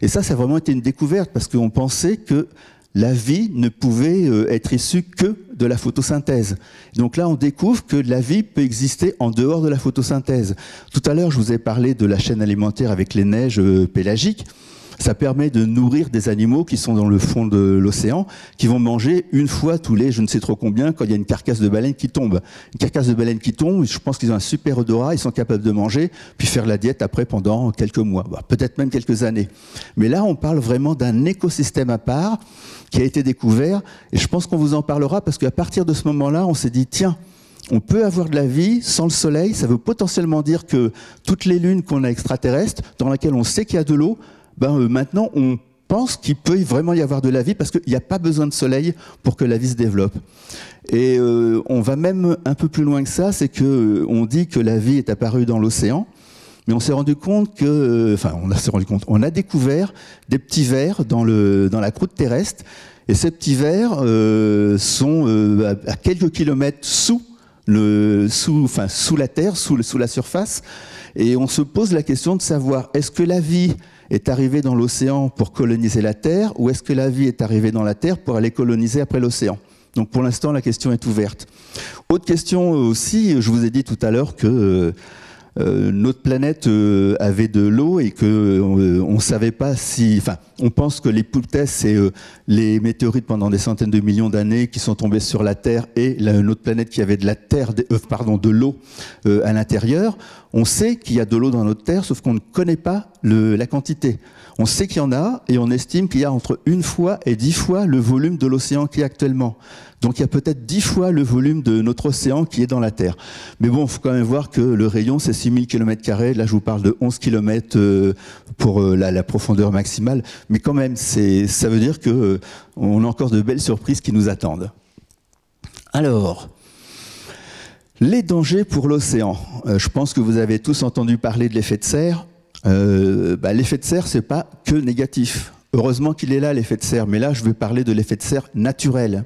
Et ça a vraiment été une découverte, parce qu'on pensait que la vie ne pouvait être issue que de la photosynthèse. Donc là, on découvre que la vie peut exister en dehors de la photosynthèse. Tout à l'heure, je vous ai parlé de la chaîne alimentaire avec les neiges pélagiques. Ça permet de nourrir des animaux qui sont dans le fond de l'océan, qui vont manger une fois tous les je ne sais trop combien, quand il y a une carcasse de baleine qui tombe. Une carcasse de baleine qui tombe, je pense qu'ils ont un super odorat, ils sont capables de manger, puis faire la diète après pendant quelques mois, peut-être même quelques années. Mais là, on parle vraiment d'un écosystème à part, qui a été découvert. Et je pense qu'on vous en parlera parce qu'à partir de ce moment-là, on s'est dit, tiens, on peut avoir de la vie sans le soleil. Ça veut potentiellement dire que toutes les lunes qu'on a extraterrestres, dans lesquelles on sait qu'il y a de l'eau, maintenant, on pense qu'il peut vraiment y avoir de la vie parce qu'il n'y a pas besoin de soleil pour que la vie se développe. Et on va même un peu plus loin que ça, c'est qu'on dit que la vie est apparue dans l'océan, mais on s'est rendu compte que, on a découvert des petits vers dans la croûte terrestre, et ces petits vers sont à quelques kilomètres sous la Terre, sous la surface, et on se pose la question de savoir, est-ce que la vie est arrivée dans l'océan pour coloniser la Terre, ou est-ce que la vie est arrivée dans la Terre pour aller coloniser après l'océan? Donc pour l'instant, la question est ouverte. Autre question aussi, je vous ai dit tout à l'heure que notre planète avait de l'eau et que on savait pas si, on pense que les poulpes, c'est les météorites pendant des centaines de millions d'années qui sont tombés sur la Terre et notre planète qui avait de l'eau à l'intérieur. On sait qu'il y a de l'eau dans notre Terre, sauf qu'on ne connaît pas la quantité. On sait qu'il y en a et on estime qu'il y a entre 1 fois et 10 fois le volume de l'océan qui est actuellement. Donc il y a peut-être 10 fois le volume de notre océan qui est dans la Terre. Mais bon, il faut quand même voir que le rayon, c'est 6000 km². Là, je vous parle de 11 km pour la profondeur maximale. Mais quand même, ça veut dire qu'on a encore de belles surprises qui nous attendent. Alors, les dangers pour l'océan. Je pense que vous avez tous entendu parler de l'effet de serre. L'effet de serre, c'est pas que négatif. Heureusement qu'il est là, l'effet de serre. Mais là, je vais parler de l'effet de serre naturel.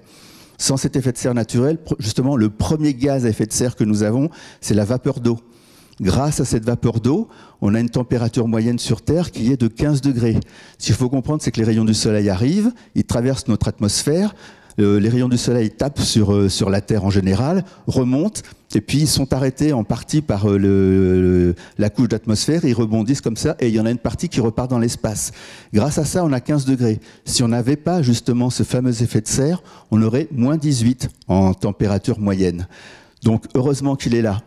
Sans cet effet de serre naturel, justement, le premier gaz à effet de serre que nous avons, c'est la vapeur d'eau. Grâce à cette vapeur d'eau, on a une température moyenne sur Terre qui est de 15 degrés. Ce qu'il faut comprendre, c'est que les rayons du soleil arrivent, ils traversent notre atmosphère, les rayons du soleil tapent sur la Terre en général, remontent, et puis ils sont arrêtés en partie par la couche d'atmosphère, ils rebondissent comme ça, et il y en a une partie qui repart dans l'espace. Grâce à ça, on a 15 degrés. Si on n'avait pas justement ce fameux effet de serre, on aurait moins 18 en température moyenne. Donc heureusement qu'il est là.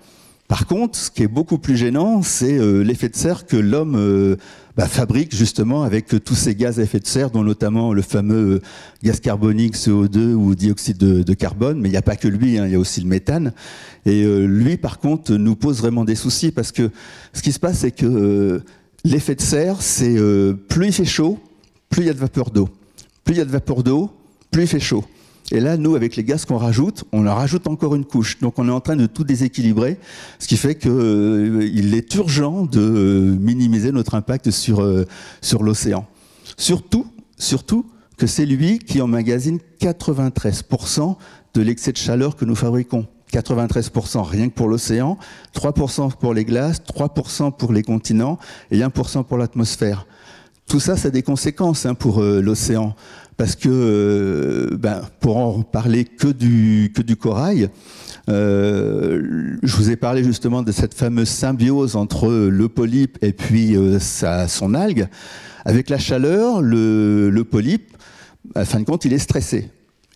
Par contre, ce qui est beaucoup plus gênant, c'est l'effet de serre que l'homme fabrique justement avec tous ces gaz à effet de serre, dont notamment le fameux gaz carbonique, CO2 ou dioxyde de carbone. Mais il n'y a pas que lui, il y a aussi le méthane. Et lui, par contre, nous pose vraiment des soucis parce que ce qui se passe, c'est que l'effet de serre, c'est plus il fait chaud, plus il y a de vapeur d'eau. Plus il y a de vapeur d'eau, plus il fait chaud. Et là, nous, avec les gaz qu'on rajoute, on en rajoute encore une couche. Donc on est en train de tout déséquilibrer, ce qui fait qu'il est urgent de minimiser notre impact sur l'océan. Surtout que c'est lui qui emmagasine 93% de l'excès de chaleur que nous fabriquons. 93% rien que pour l'océan, 3% pour les glaces, 3% pour les continents et 1% pour l'atmosphère. Tout ça, ça a des conséquences pour l'océan. Parce que, pour en parler que du corail, je vous ai parlé justement de cette fameuse symbiose entre le polype et puis son algue. Avec la chaleur, le polype, à fin de compte, il est stressé.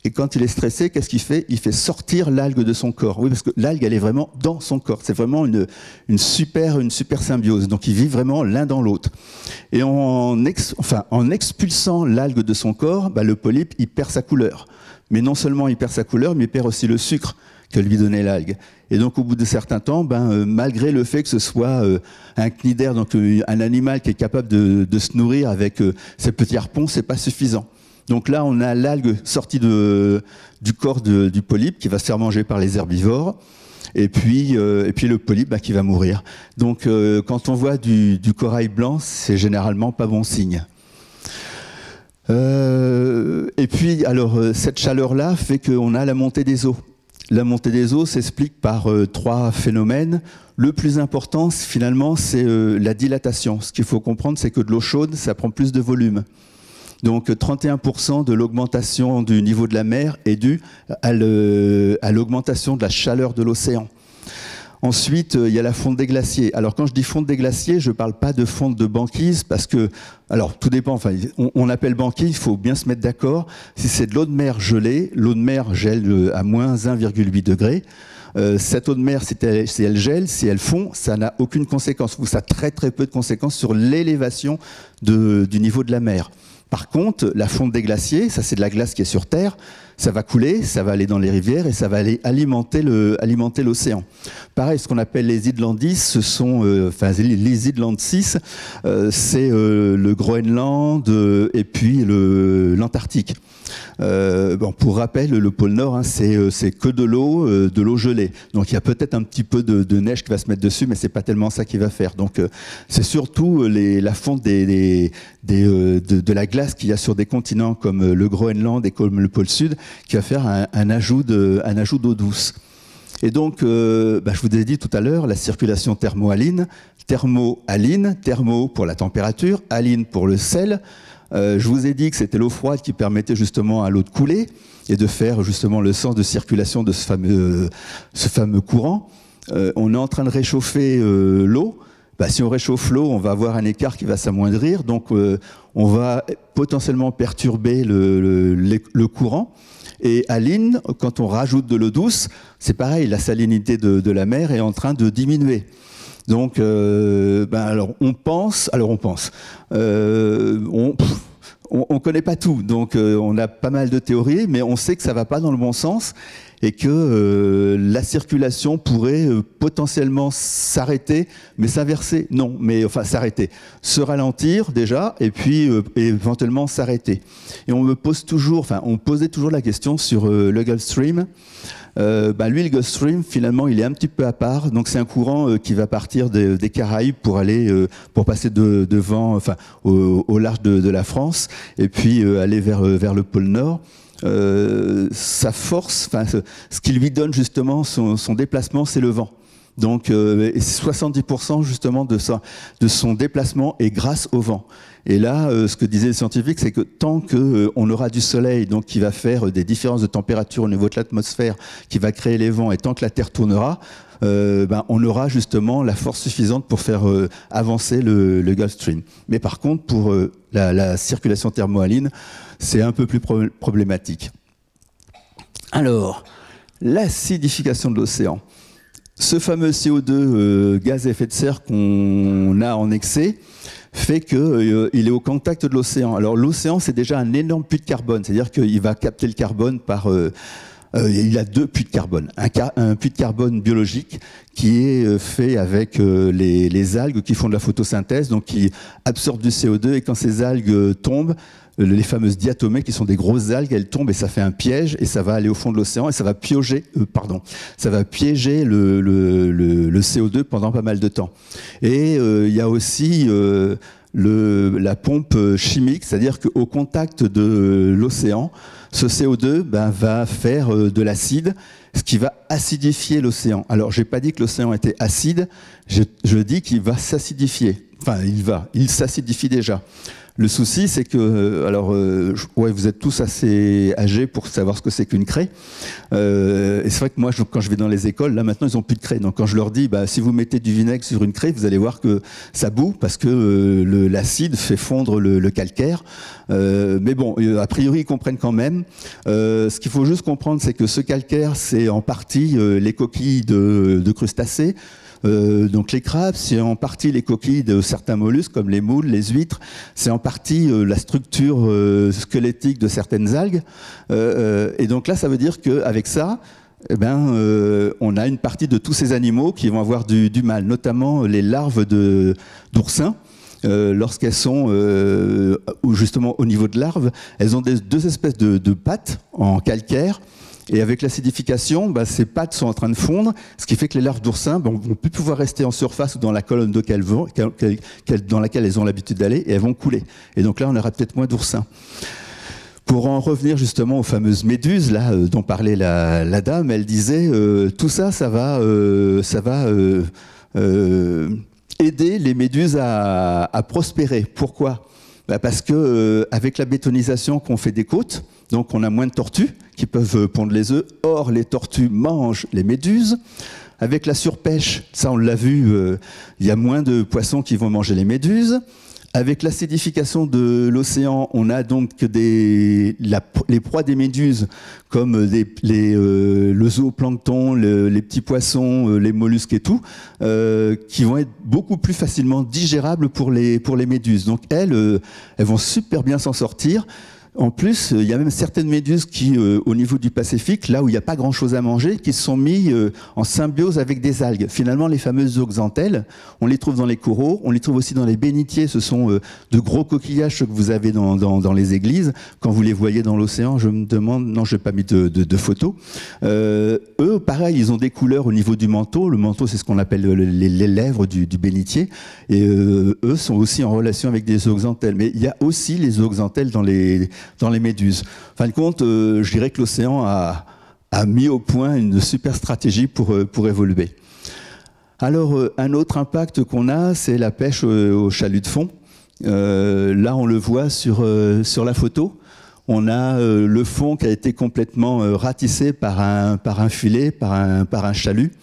Et quand il est stressé, qu'est-ce qu'il fait? Il fait sortir l'algue de son corps. Oui, parce que l'algue, elle est vraiment dans son corps. C'est vraiment une super symbiose. Donc, ils vivent vraiment l'un dans l'autre. Et en expulsant l'algue de son corps, le polype, il perd sa couleur. Mais non seulement il perd sa couleur, mais il perd aussi le sucre que lui donnait l'algue. Et donc, au bout de certains temps, malgré le fait que ce soit un cnidaire, donc un animal qui est capable de se nourrir avec ses petits harpons, c'est pas suffisant. Donc là, on a l'algue sortie du corps du polype qui va se faire manger par les herbivores, et puis le polype qui va mourir. Donc quand on voit du corail blanc, c'est généralement pas bon signe. Et puis, alors, cette chaleur-là fait qu'on a la montée des eaux. La montée des eaux s'explique par 3 phénomènes. Le plus important, finalement, c'est la dilatation. Ce qu'il faut comprendre, c'est que de l'eau chaude, ça prend plus de volume. Donc 31% de l'augmentation du niveau de la mer est due à l'augmentation de la chaleur de l'océan. Ensuite, il y a la fonte des glaciers. Alors quand je dis fonte des glaciers, je ne parle pas de fonte de banquise parce que, alors tout dépend, on appelle banquise, il faut bien se mettre d'accord. Si c'est de l'eau de mer gelée, l'eau de mer gèle à moins 1,8 degré. Cette eau de mer, si elle gèle, si elle fond, ça n'a aucune conséquence, ou ça a très très peu de conséquences sur l'élévation du niveau de la mer. Par contre, la fonte des glaciers, ça c'est de la glace qui est sur Terre, ça va couler, ça va aller dans les rivières et ça va aller alimenter l'océan. Pareil, ce qu'on appelle les Islandis, ce sont, les Island 6, c'est le Groenland et puis l'Antarctique. Pour rappel, le pôle Nord, hein, c'est que de l'eau gelée. Donc il y a peut-être un petit peu de neige qui va se mettre dessus, mais c'est pas tellement ça qui va faire. Donc c'est surtout la fonte de la glace qu'il y a sur des continents comme le Groenland et comme le pôle Sud qui va faire un ajout d'eau douce. Et donc, je vous ai dit tout à l'heure, la circulation thermo-haline, thermo pour la température, haline pour le sel. Je vous ai dit que c'était l'eau froide qui permettait justement à l'eau de couler et de faire justement le sens de circulation de ce fameux courant. On est en train de réchauffer l'eau. Si on réchauffe l'eau, on va avoir un écart qui va s'amoindrir, donc on va potentiellement perturber le courant. Et haline, quand on rajoute de l'eau douce, c'est pareil, la salinité de la mer est en train de diminuer. Donc, on connaît pas tout, donc on a pas mal de théories, mais on sait que ça va pas dans le bon sens et que la circulation pourrait potentiellement s'arrêter, mais s'inverser, non, mais enfin s'arrêter, se ralentir déjà, et puis éventuellement s'arrêter. Et on posait toujours la question sur le Gulf Stream. Lui, le Gulf Stream, finalement, il est un petit peu à part. Donc, c'est un courant qui va partir des Caraïbes pour aller, pour passer devant, au large de la France, et puis aller vers le pôle Nord. Sa force, ce qui lui donne justement son déplacement, c'est le vent. Donc, 70% justement de son déplacement est grâce au vent. Et là, ce que disaient les scientifiques, c'est que tant qu'on aura du soleil, donc qui va faire des différences de température au niveau de l'atmosphère, qui va créer les vents, et tant que la Terre tournera, on aura justement la force suffisante pour faire avancer le Gulf Stream. Mais par contre, pour la circulation thermo-haline, c'est un peu plus problématique. Alors, l'acidification de l'océan. Ce fameux CO2, gaz à effet de serre qu'on a en excès, fait qu'il est au contact de l'océan. Alors l'océan, c'est déjà un énorme puits de carbone, c'est-à-dire qu'il va capter le carbone par... il a deux puits de carbone. Un puits de carbone biologique qui est fait avec les algues qui font de la photosynthèse, donc qui absorbent du CO2, et quand ces algues tombent, les fameuses diatomées, qui sont des grosses algues, elles tombent et ça fait un piège et ça va aller au fond de l'océan et ça va piéger le CO2 pendant pas mal de temps. Et il y a aussi la pompe chimique, c'est-à-dire qu'au contact de l'océan, ce CO2 va faire de l'acide, ce qui va acidifier l'océan. Alors, j'ai pas dit que l'océan était acide, je dis qu'il va s'acidifier. Enfin, il s'acidifie déjà. Le souci, c'est que, vous êtes tous assez âgés pour savoir ce que c'est qu'une craie. Et c'est vrai que moi, quand je vais dans les écoles, là maintenant, ils n'ont plus de craie. Donc quand je leur dis, si vous mettez du vinaigre sur une craie, vous allez voir que ça bout parce que l'acide fait fondre le calcaire. Mais bon, a priori, ils comprennent quand même. Ce qu'il faut juste comprendre, c'est que ce calcaire, c'est en partie les coquilles de crustacés. Donc les crabes, c'est en partie les coquilles de certains mollusques comme les moules, les huîtres, c'est en partie la structure squelettique de certaines algues. Et donc là, ça veut dire qu'avec ça, on a une partie de tous ces animaux qui vont avoir du mal, notamment les larves d'oursins. Lorsqu'elles sont justement au niveau de larves, elles ont deux espèces de pattes en calcaire. Et avec l'acidification, ces pattes sont en train de fondre, ce qui fait que les larves d'oursins vont plus pouvoir rester en surface ou dans la colonne d'eau dans laquelle elles ont l'habitude d'aller, et elles vont couler. Et donc là, on aura peut-être moins d'oursins. Pour en revenir justement aux fameuses méduses là, dont parlait la dame, elle disait tout ça va aider les méduses à prospérer. Pourquoi ? Parce que avec la bétonisation qu'on fait des côtes, donc on a moins de tortues qui peuvent pondre les œufs. Or, les tortues mangent les méduses. Avec la surpêche, ça on l'a vu, il y a moins de poissons qui vont manger les méduses. Avec l'acidification de l'océan, on a donc les proies des méduses, comme le zooplancton, les petits poissons, les mollusques et tout, qui vont être beaucoup plus facilement digérables pour les méduses. Donc elles vont super bien s'en sortir. En plus, il y a même certaines méduses qui, au niveau du Pacifique, là où il n'y a pas grand-chose à manger, qui se sont mis en symbiose avec des algues. Finalement, les fameuses zooxanthelles, on les trouve dans les coraux, on les trouve aussi dans les bénitiers. Ce sont de gros coquillages que vous avez dans les églises. Quand vous les voyez dans l'océan, je me demande... Non, je n'ai pas mis de photos. Eux, pareil, ils ont des couleurs au niveau du manteau. Le manteau, c'est ce qu'on appelle les lèvres du bénitier. Et eux sont aussi en relation avec des zooxanthelles. Mais il y a aussi les zooxanthelles dans les méduses. En fin de compte, je dirais que l'océan a mis au point une super stratégie pour évoluer. Alors, un autre impact qu'on a, c'est la pêche au chalut de fond. Là, on le voit sur la photo. On a le fond qui a été complètement ratissé par un filet, par un chalut.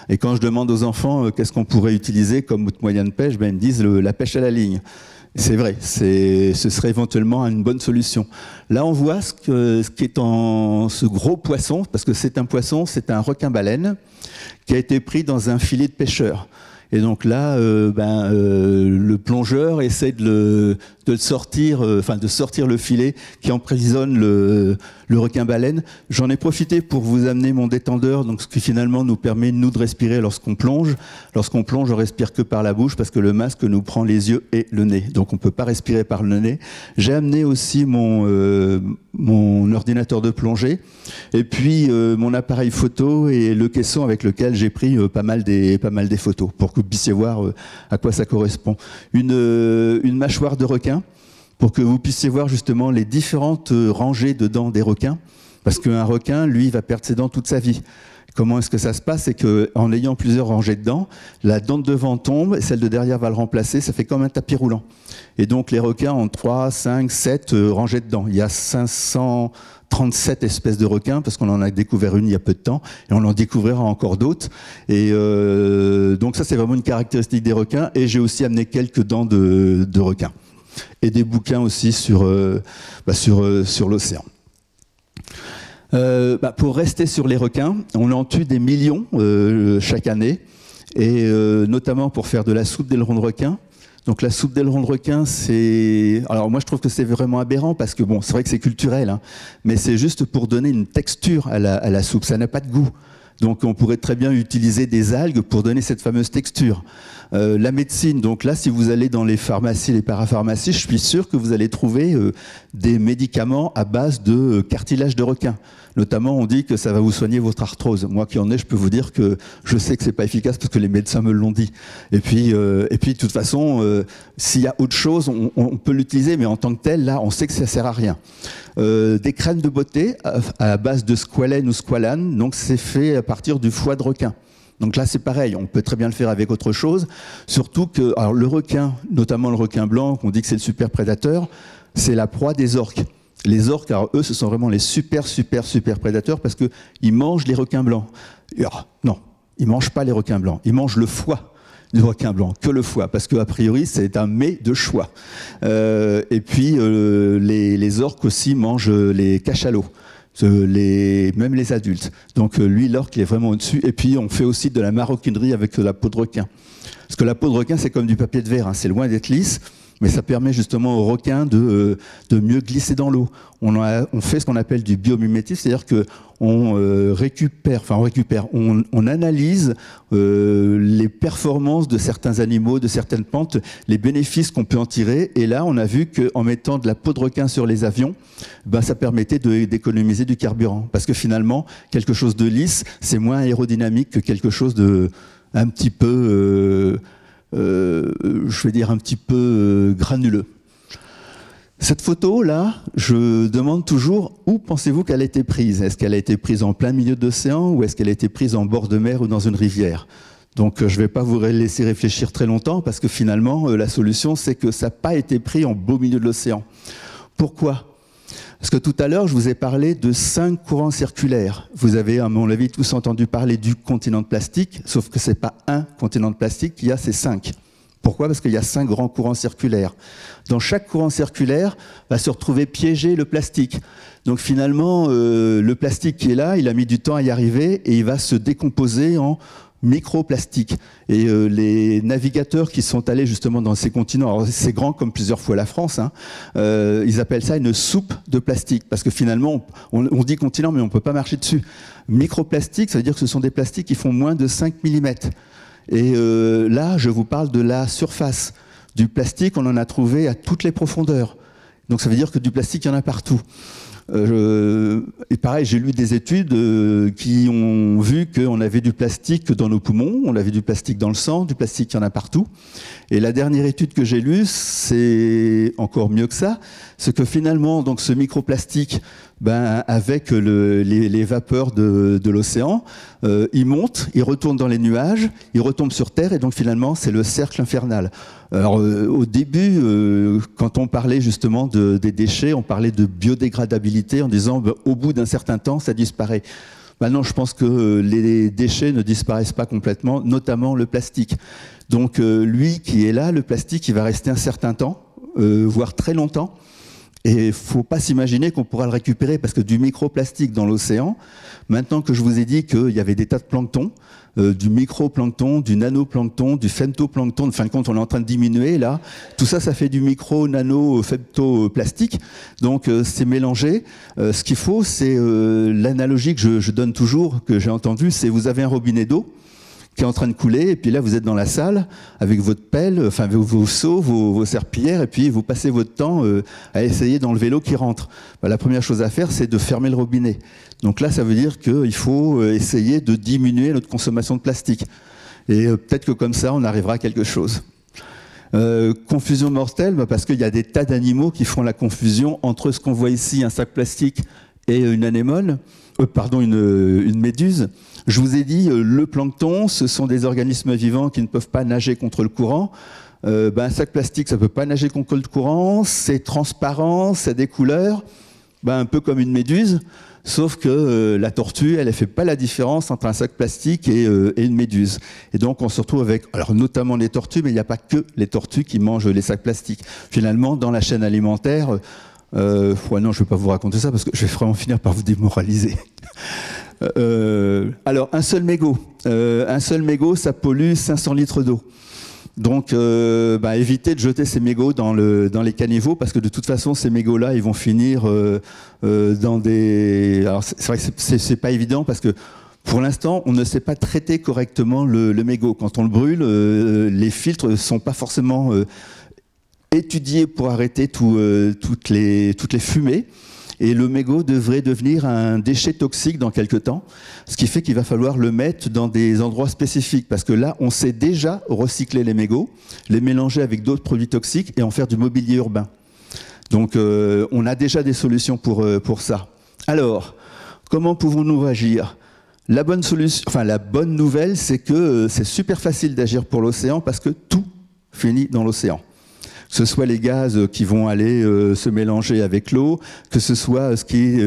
Et quand je demande aux enfants qu'est-ce qu'on pourrait utiliser comme moyen de pêche, ben, ils me disent la pêche à la ligne. C'est vrai, ce serait éventuellement une bonne solution. Là, on voit ce qui est ce gros poisson, parce que c'est un poisson, c'est un requin-baleine, qui a été pris dans un filet de pêcheur. Et donc là, le plongeur essaie de sortir le filet qui emprisonne le requin-baleine. J'en ai profité pour vous amener mon détendeur, donc ce qui finalement nous permet, nous, de respirer lorsqu'on plonge. Lorsqu'on plonge, on respire que par la bouche parce que le masque nous prend les yeux et le nez. Donc on ne peut pas respirer par le nez. J'ai amené aussi mon ordinateur de plongée et puis mon appareil photo et le caisson avec lequel j'ai pris pas mal des photos pour que vous puissiez voir à quoi ça correspond. Une mâchoire de requin, pour que vous puissiez voir justement les différentes rangées de dents des requins, parce qu'un requin, lui, va perdre ses dents toute sa vie. Comment est-ce que ça se passe? C'est qu'en ayant plusieurs rangées de dents, la dent de devant tombe, et celle de derrière va le remplacer, ça fait comme un tapis roulant. Et donc les requins ont 3, 5, 7 rangées de dents. Il y a 537 espèces de requins, parce qu'on en a découvert une il y a peu de temps, et on en découvrira encore d'autres. Et donc ça, c'est vraiment une caractéristique des requins, et j'ai aussi amené quelques dents de requins. Et des bouquins aussi sur l'océan. Pour rester sur les requins, on en tue des millions chaque année, et notamment pour faire de la soupe d'aileron de requin. Donc la soupe d'aileron de requin, c'est... Alors moi je trouve que c'est vraiment aberrant parce que bon, c'est vrai que c'est culturel, hein, mais c'est juste pour donner une texture à la soupe, ça n'a pas de goût. Donc on pourrait très bien utiliser des algues pour donner cette fameuse texture. La médecine, donc là, si vous allez dans les pharmacies, les parapharmacies, je suis sûr que vous allez trouver des médicaments à base de cartilage de requin. Notamment, on dit que ça va vous soigner votre arthrose. Moi qui en ai, je peux vous dire que je sais que c'est pas efficace parce que les médecins me l'ont dit. Et puis, de toute façon, s'il y a autre chose, on peut l'utiliser, mais en tant que tel, là, on sait que ça sert à rien. Des crèmes de beauté à base de squalène ou squalane, donc c'est fait à partir du foie de requin. Donc là, c'est pareil, on peut très bien le faire avec autre chose. Surtout que alors le requin, notamment le requin blanc, qu'on dit que c'est le super prédateur, c'est la proie des orques. Les orques, alors eux, ce sont vraiment les super prédateurs parce qu'ils mangent les requins blancs. Non, ils ne mangent pas les requins blancs, ils mangent le foie du requin blanc, que le foie, parce qu'a priori, c'est un mets de choix. Et puis, les orques aussi mangent les cachalots. Même les adultes. Donc lui, l'orque, il est vraiment au-dessus. Et puis on fait aussi de la maroquinerie avec de la peau de requin. Parce que la peau de requin, c'est comme du papier de verre, hein. C'est loin d'être lisse, mais ça permet justement aux requins de mieux glisser dans l'eau. On fait ce qu'on appelle du biomimétisme, c'est-à-dire qu'on on analyse les performances de certains animaux, de certaines plantes, les bénéfices qu'on peut en tirer. Et là, on a vu qu'en mettant de la peau de requin sur les avions, ça permettait d'économiser du carburant. Parce que finalement, quelque chose de lisse, c'est moins aérodynamique que quelque chose de un petit peu... un petit peu granuleux. Cette photo-là, je demande toujours où pensez-vous qu'elle a été prise? Est-ce qu'elle a été prise en plein milieu d'océan ou est-ce qu'elle a été prise en bord de mer ou dans une rivière? Donc je ne vais pas vous laisser réfléchir très longtemps parce que finalement, la solution, c'est que ça n'a pas été pris en beau milieu de l'océan. Pourquoi? Parce que tout à l'heure, je vous ai parlé de 5 courants circulaires. Vous avez, à mon avis, tous entendu parler du continent de plastique, sauf que ce n'est pas un continent de plastique, il y a ces 5. Pourquoi? Parce qu'il y a 5 grands courants circulaires. Dans chaque courant circulaire va se retrouver piégé le plastique. Donc finalement, le plastique qui est là, il a mis du temps à y arriver et il va se décomposer en microplastique. Et les navigateurs qui sont allés justement dans ces continents, alors c'est grand comme plusieurs fois la France, hein, ils appellent ça une soupe de plastique, parce que finalement, on dit continent, mais on ne peut pas marcher dessus. Microplastique, ça veut dire que ce sont des plastiques qui font moins de 5 mm. Et là, je vous parle de la surface. Du plastique, on en a trouvé à toutes les profondeurs. Donc ça veut dire que du plastique, il y en a partout. Et pareil, j'ai lu des études qui ont vu qu'on avait du plastique dans nos poumons, on avait du plastique dans le sang, du plastique, il y en a partout. Et la dernière étude que j'ai lue, c'est encore mieux que ça, c'est que finalement, donc ce microplastique, avec les vapeurs de l'océan, il monte, il retourne dans les nuages, il retombe sur Terre, et donc finalement, c'est le cercle infernal. Alors, au début, quand on parlait justement des déchets, on parlait de biodégradabilité en disant au bout d'un certain temps, ça disparaît. Maintenant, je pense que les déchets ne disparaissent pas complètement, notamment le plastique. Donc, lui qui est là, le plastique, il va rester un certain temps, voire très longtemps. Et il ne faut pas s'imaginer qu'on pourra le récupérer, parce que du microplastique dans l'océan, maintenant que je vous ai dit qu'il y avait des tas de plancton, du microplancton, du nanoplancton, du femtoplancton, en fin de compte on est en train de diminuer là, tout ça, ça fait du micro, nano, femtoplastique, donc c'est mélangé. Ce qu'il faut, c'est l'analogie que je donne toujours, que j'ai entendue, c'est vous avez un robinet d'eau qui est en train de couler, et puis là vous êtes dans la salle avec votre pelle, enfin vos seaux, vos serpillères, et puis vous passez votre temps à essayer d'enlever l'eau qui rentre. La première chose à faire, c'est de fermer le robinet. Donc là, ça veut dire qu'il faut essayer de diminuer notre consommation de plastique. Et peut-être que comme ça, on arrivera à quelque chose. Confusion mortelle, parce qu'il y a des tas d'animaux qui font la confusion entre ce qu'on voit ici, un sac plastique, et une anémone, une méduse. Je vous ai dit, le plancton, ce sont des organismes vivants qui ne peuvent pas nager contre le courant. Un sac plastique, ça ne peut pas nager contre le courant, c'est transparent, ça a des couleurs, un peu comme une méduse, sauf que la tortue, elle ne fait pas la différence entre un sac plastique et une méduse. Et donc on se retrouve avec, alors notamment les tortues, mais il n'y a pas que les tortues qui mangent les sacs plastiques. Finalement, dans la chaîne alimentaire, non, je ne vais pas vous raconter ça parce que je vais vraiment finir par vous démoraliser. Alors, un seul mégot, ça pollue 500 litres d'eau. Donc, évitez de jeter ces mégots dans les caniveaux, parce que de toute façon, ces mégots-là, ils vont finir dans des... Alors, c'est vrai que c'est pas évident, parce que pour l'instant, on ne sait pas traiter correctement le mégot. Quand on le brûle, les filtres ne sont pas forcément étudiés pour arrêter toutes les fumées. Et le mégot devrait devenir un déchet toxique dans quelques temps, ce qui fait qu'il va falloir le mettre dans des endroits spécifiques, parce que là, on sait déjà recycler les mégots, les mélanger avec d'autres produits toxiques et en faire du mobilier urbain. Donc, on a déjà des solutions pour ça. Alors, comment pouvons-nous agir ? La bonne nouvelle, c'est que c'est super facile d'agir pour l'océan, parce que tout finit dans l'océan. Que ce soit les gaz qui vont aller se mélanger avec l'eau, que ce soit ce qui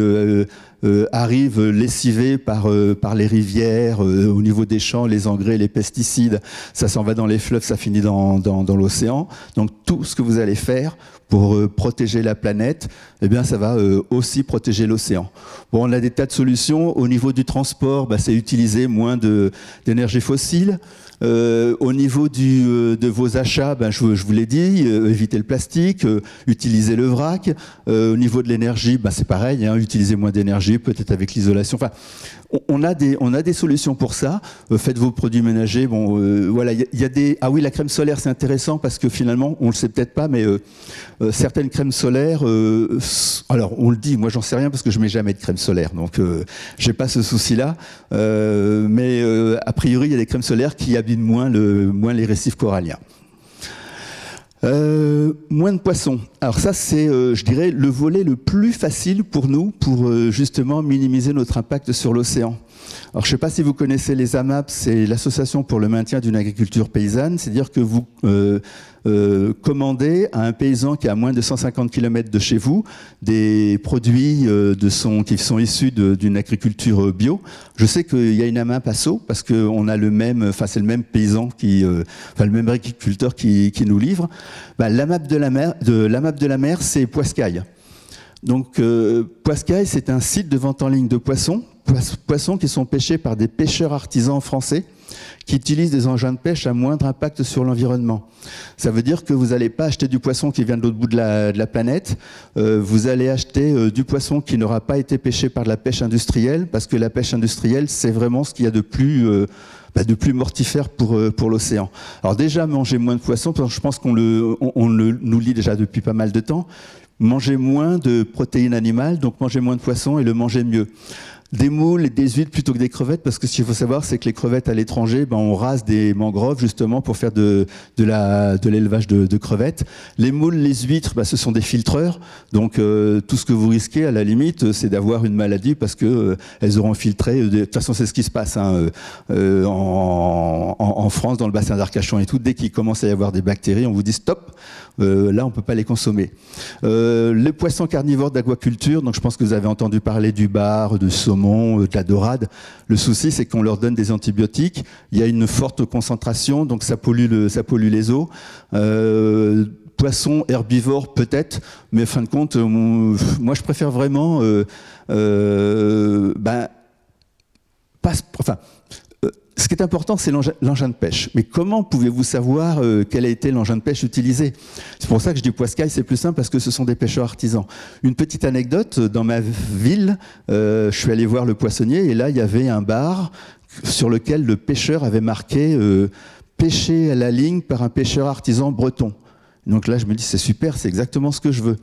arrive lessivé par les rivières, au niveau des champs, les engrais, les pesticides, ça s'en va dans les fleuves, ça finit dans l'océan. Donc tout ce que vous allez faire pour protéger la planète, eh bien ça va aussi protéger l'océan. Bon, on a des tas de solutions. Au niveau du transport, c'est utiliser moins d'énergie fossile. Au niveau de vos achats, je vous l'ai dit, évitez le plastique, utilisez le vrac. Au niveau de l'énergie, c'est pareil, utilisez moins d'énergie, peut-être avec l'isolation. Enfin, on a des solutions pour ça. Faites vos produits ménagers. Bon, voilà, il y a des... Ah oui, la crème solaire, c'est intéressant, parce que finalement, on le sait peut-être pas, mais certaines crèmes solaires, alors on le dit, moi j'en sais rien parce que je mets jamais de crème solaire, donc j'ai pas ce souci-là. Mais a priori, il y a des crèmes solaires qui abîment moins les récifs coralliens. Moins de poissons. Alors ça, c'est, je dirais, le volet le plus facile pour nous, pour justement minimiser notre impact sur l'océan. Alors, je ne sais pas si vous connaissez les AMAP, c'est l'Association pour le maintien d'une agriculture paysanne. C'est-à-dire que vous commandez à un paysan qui est à moins de 150 km de chez vous des produits qui sont issus d'une agriculture bio. Je sais qu'il y a une AMAP à Sceaux parce qu'on a c'est le même paysan le même agriculteur qui nous livre. L'AMAP de la mer, c'est Poiscaille. Donc, Poiscaille, c'est un site de vente en ligne de poissons qui sont pêchés par des pêcheurs artisans français qui utilisent des engins de pêche à moindre impact sur l'environnement. Ça veut dire que vous n'allez pas acheter du poisson qui vient de l'autre bout de la planète, vous allez acheter du poisson qui n'aura pas été pêché par de la pêche industrielle, parce que la pêche industrielle, c'est vraiment ce qu'il y a de plus mortifère pour l'océan. Alors déjà, manger moins de poissons, parce que je pense qu'on nous lit déjà depuis pas mal de temps. Manger moins de protéines animales, donc manger moins de poissons et le manger mieux. Des moules et des huîtres plutôt que des crevettes, parce que ce qu'il faut savoir, c'est que les crevettes à l'étranger, on rase des mangroves justement pour faire de l'élevage de crevettes. Les moules, les huîtres, ce sont des filtreurs, donc tout ce que vous risquez à la limite, c'est d'avoir une maladie parce que elles auront filtré. De toute façon, c'est ce qui se passe en France, dans le bassin d'Arcachon et tout. Dès qu'il commence à y avoir des bactéries, on vous dit stop. Là, on peut pas les consommer. Les poissons carnivores d'aquaculture, donc je pense que vous avez entendu parler du bar, du saumon, de la dorade. Le souci, c'est qu'on leur donne des antibiotiques. Il y a une forte concentration, donc ça pollue les eaux. Poissons herbivores peut-être, mais en fin de compte, moi je préfère vraiment ce qui est important, c'est l'engin de pêche. Mais comment pouvez-vous savoir quel a été l'engin de pêche utilisé? C'est pour ça que je dis Poiscaille, c'est plus simple parce que ce sont des pêcheurs artisans. Une petite anecdote, dans ma ville, je suis allé voir le poissonnier et là, il y avait un bar sur lequel le pêcheur avait marqué pêché à la ligne par un pêcheur artisan breton. Donc là, je me dis, c'est super, c'est exactement ce que je veux.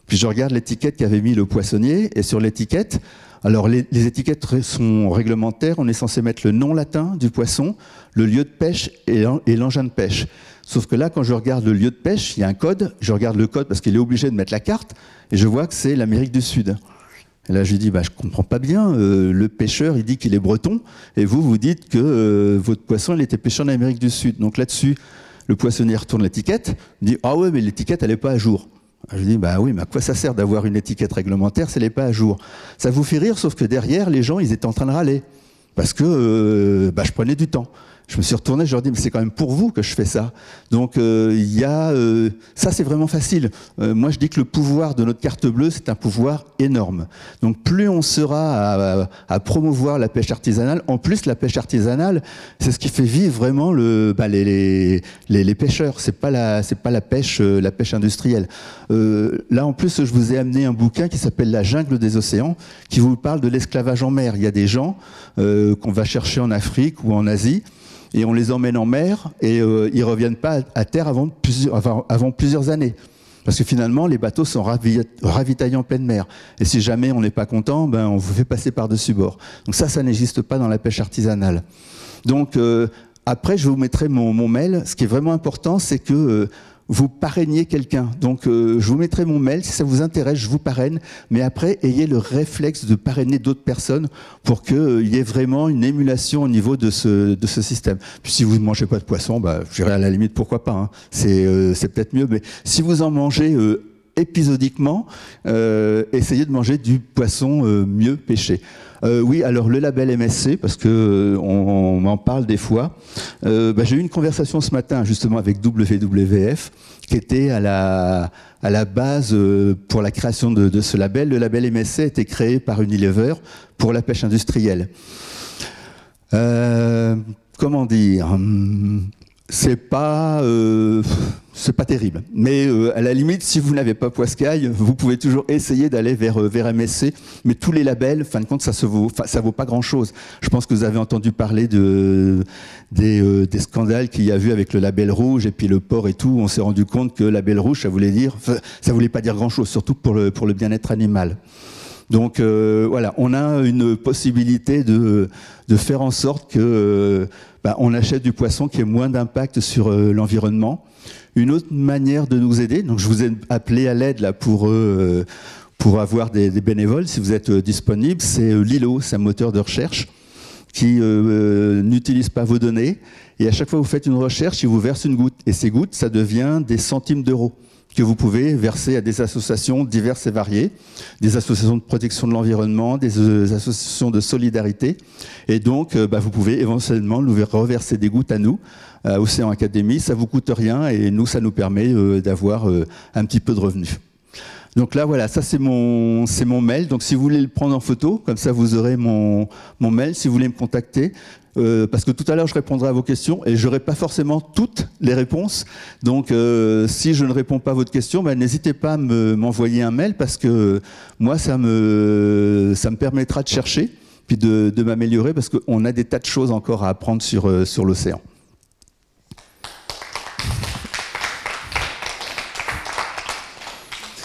Puis je regarde l'étiquette qu'avait mis le poissonnier et sur l'étiquette, alors les étiquettes sont réglementaires, on est censé mettre le nom latin du poisson, le lieu de pêche et l'engin de pêche. Sauf que là, quand je regarde le lieu de pêche, il y a un code, je regarde le code parce qu'il est obligé de mettre la carte, et je vois que c'est l'Amérique du Sud. Et là, je lui dis, je comprends pas bien, le pêcheur, il dit qu'il est breton, et vous dites que votre poisson, il était pêché en Amérique du Sud. Donc là-dessus, le poissonnier retourne l'étiquette, il dit, ah ouais, mais l'étiquette, elle n'est pas à jour. Je dis, oui, mais à quoi ça sert d'avoir une étiquette réglementaire si elle n'est pas à jour? Ça vous fait rire, sauf que derrière, les gens, ils étaient en train de râler. Parce que je prenais du temps. Je me suis retourné, je leur dis, mais c'est quand même pour vous que je fais ça. Donc, ça, c'est vraiment facile. Moi, je dis que le pouvoir de notre carte bleue, c'est un pouvoir énorme. Donc, plus on sera à promouvoir la pêche artisanale, en plus, la pêche artisanale, c'est ce qui fait vivre vraiment les pêcheurs. C'est pas la pêche industrielle. Là, en plus, je vous ai amené un bouquin qui s'appelle La jungle des océans, qui vous parle de l'esclavage en mer. Il y a des gens qu'on va chercher en Afrique ou en Asie, et on les emmène en mer et ils reviennent pas à terre avant plusieurs années. Parce que finalement, les bateaux sont ravitaillés en pleine mer. Et si jamais on n'est pas content, on vous fait passer par-dessus bord. Donc ça n'existe pas dans la pêche artisanale. Donc après, je vous mettrai mon mail. Ce qui est vraiment important, c'est que vous parrainiez quelqu'un. Donc, je vous mettrai mon mail. Si ça vous intéresse, je vous parraine. Mais après, ayez le réflexe de parrainer d'autres personnes pour qu'il y ait vraiment une émulation au niveau de ce système. Puis, si vous ne mangez pas de poisson, je dirais à la limite, pourquoi pas. Hein. C'est peut-être mieux. Mais si vous en mangez épisodiquement, essayez de manger du poisson mieux pêché. Oui, alors le label MSC, parce que on m'en parle des fois. J'ai eu une conversation ce matin justement avec WWF, qui était à la base pour la création de ce label. Le label MSC a été créé par Unilever pour la pêche industrielle. Comment dire ? C'est pas terrible. Mais à la limite, si vous n'avez pas Poiscaille, vous pouvez toujours essayer d'aller vers MSC. Mais tous les labels, en fin de compte, ça vaut pas grand-chose. Je pense que vous avez entendu parler des scandales qu'il y a eu avec le label rouge et puis le porc et tout. On s'est rendu compte que le label rouge, ça voulait pas dire grand-chose, surtout pour le bien-être animal. Donc voilà, on a une possibilité de faire en sorte que on achète du poisson qui ait moins d'impact sur l'environnement. Une autre manière de nous aider, donc je vous ai appelé à l'aide là pour avoir des bénévoles, si vous êtes disponible, c'est Lilo, c'est un moteur de recherche. qui n'utilisent pas vos données. Et à chaque fois que vous faites une recherche, ils vous versent une goutte. Et ces gouttes, ça devient des centimes d'euros que vous pouvez verser à des associations diverses et variées, des associations de protection de l'environnement, des associations de solidarité. Et donc, vous pouvez éventuellement nous reverser des gouttes à nous, à Océan Academy. Ça ne vous coûte rien et nous, ça nous permet d'avoir un petit peu de revenus. Donc là, voilà, ça c'est mon mail. Donc si vous voulez le prendre en photo, comme ça vous aurez mon mail. Si vous voulez me contacter, parce que tout à l'heure je répondrai à vos questions et je n'aurai pas forcément toutes les réponses. Donc si je ne réponds pas à votre question, n'hésitez pas à m'envoyer un mail, parce que moi ça me permettra de chercher puis de m'améliorer, parce qu'on a des tas de choses encore à apprendre sur l'océan.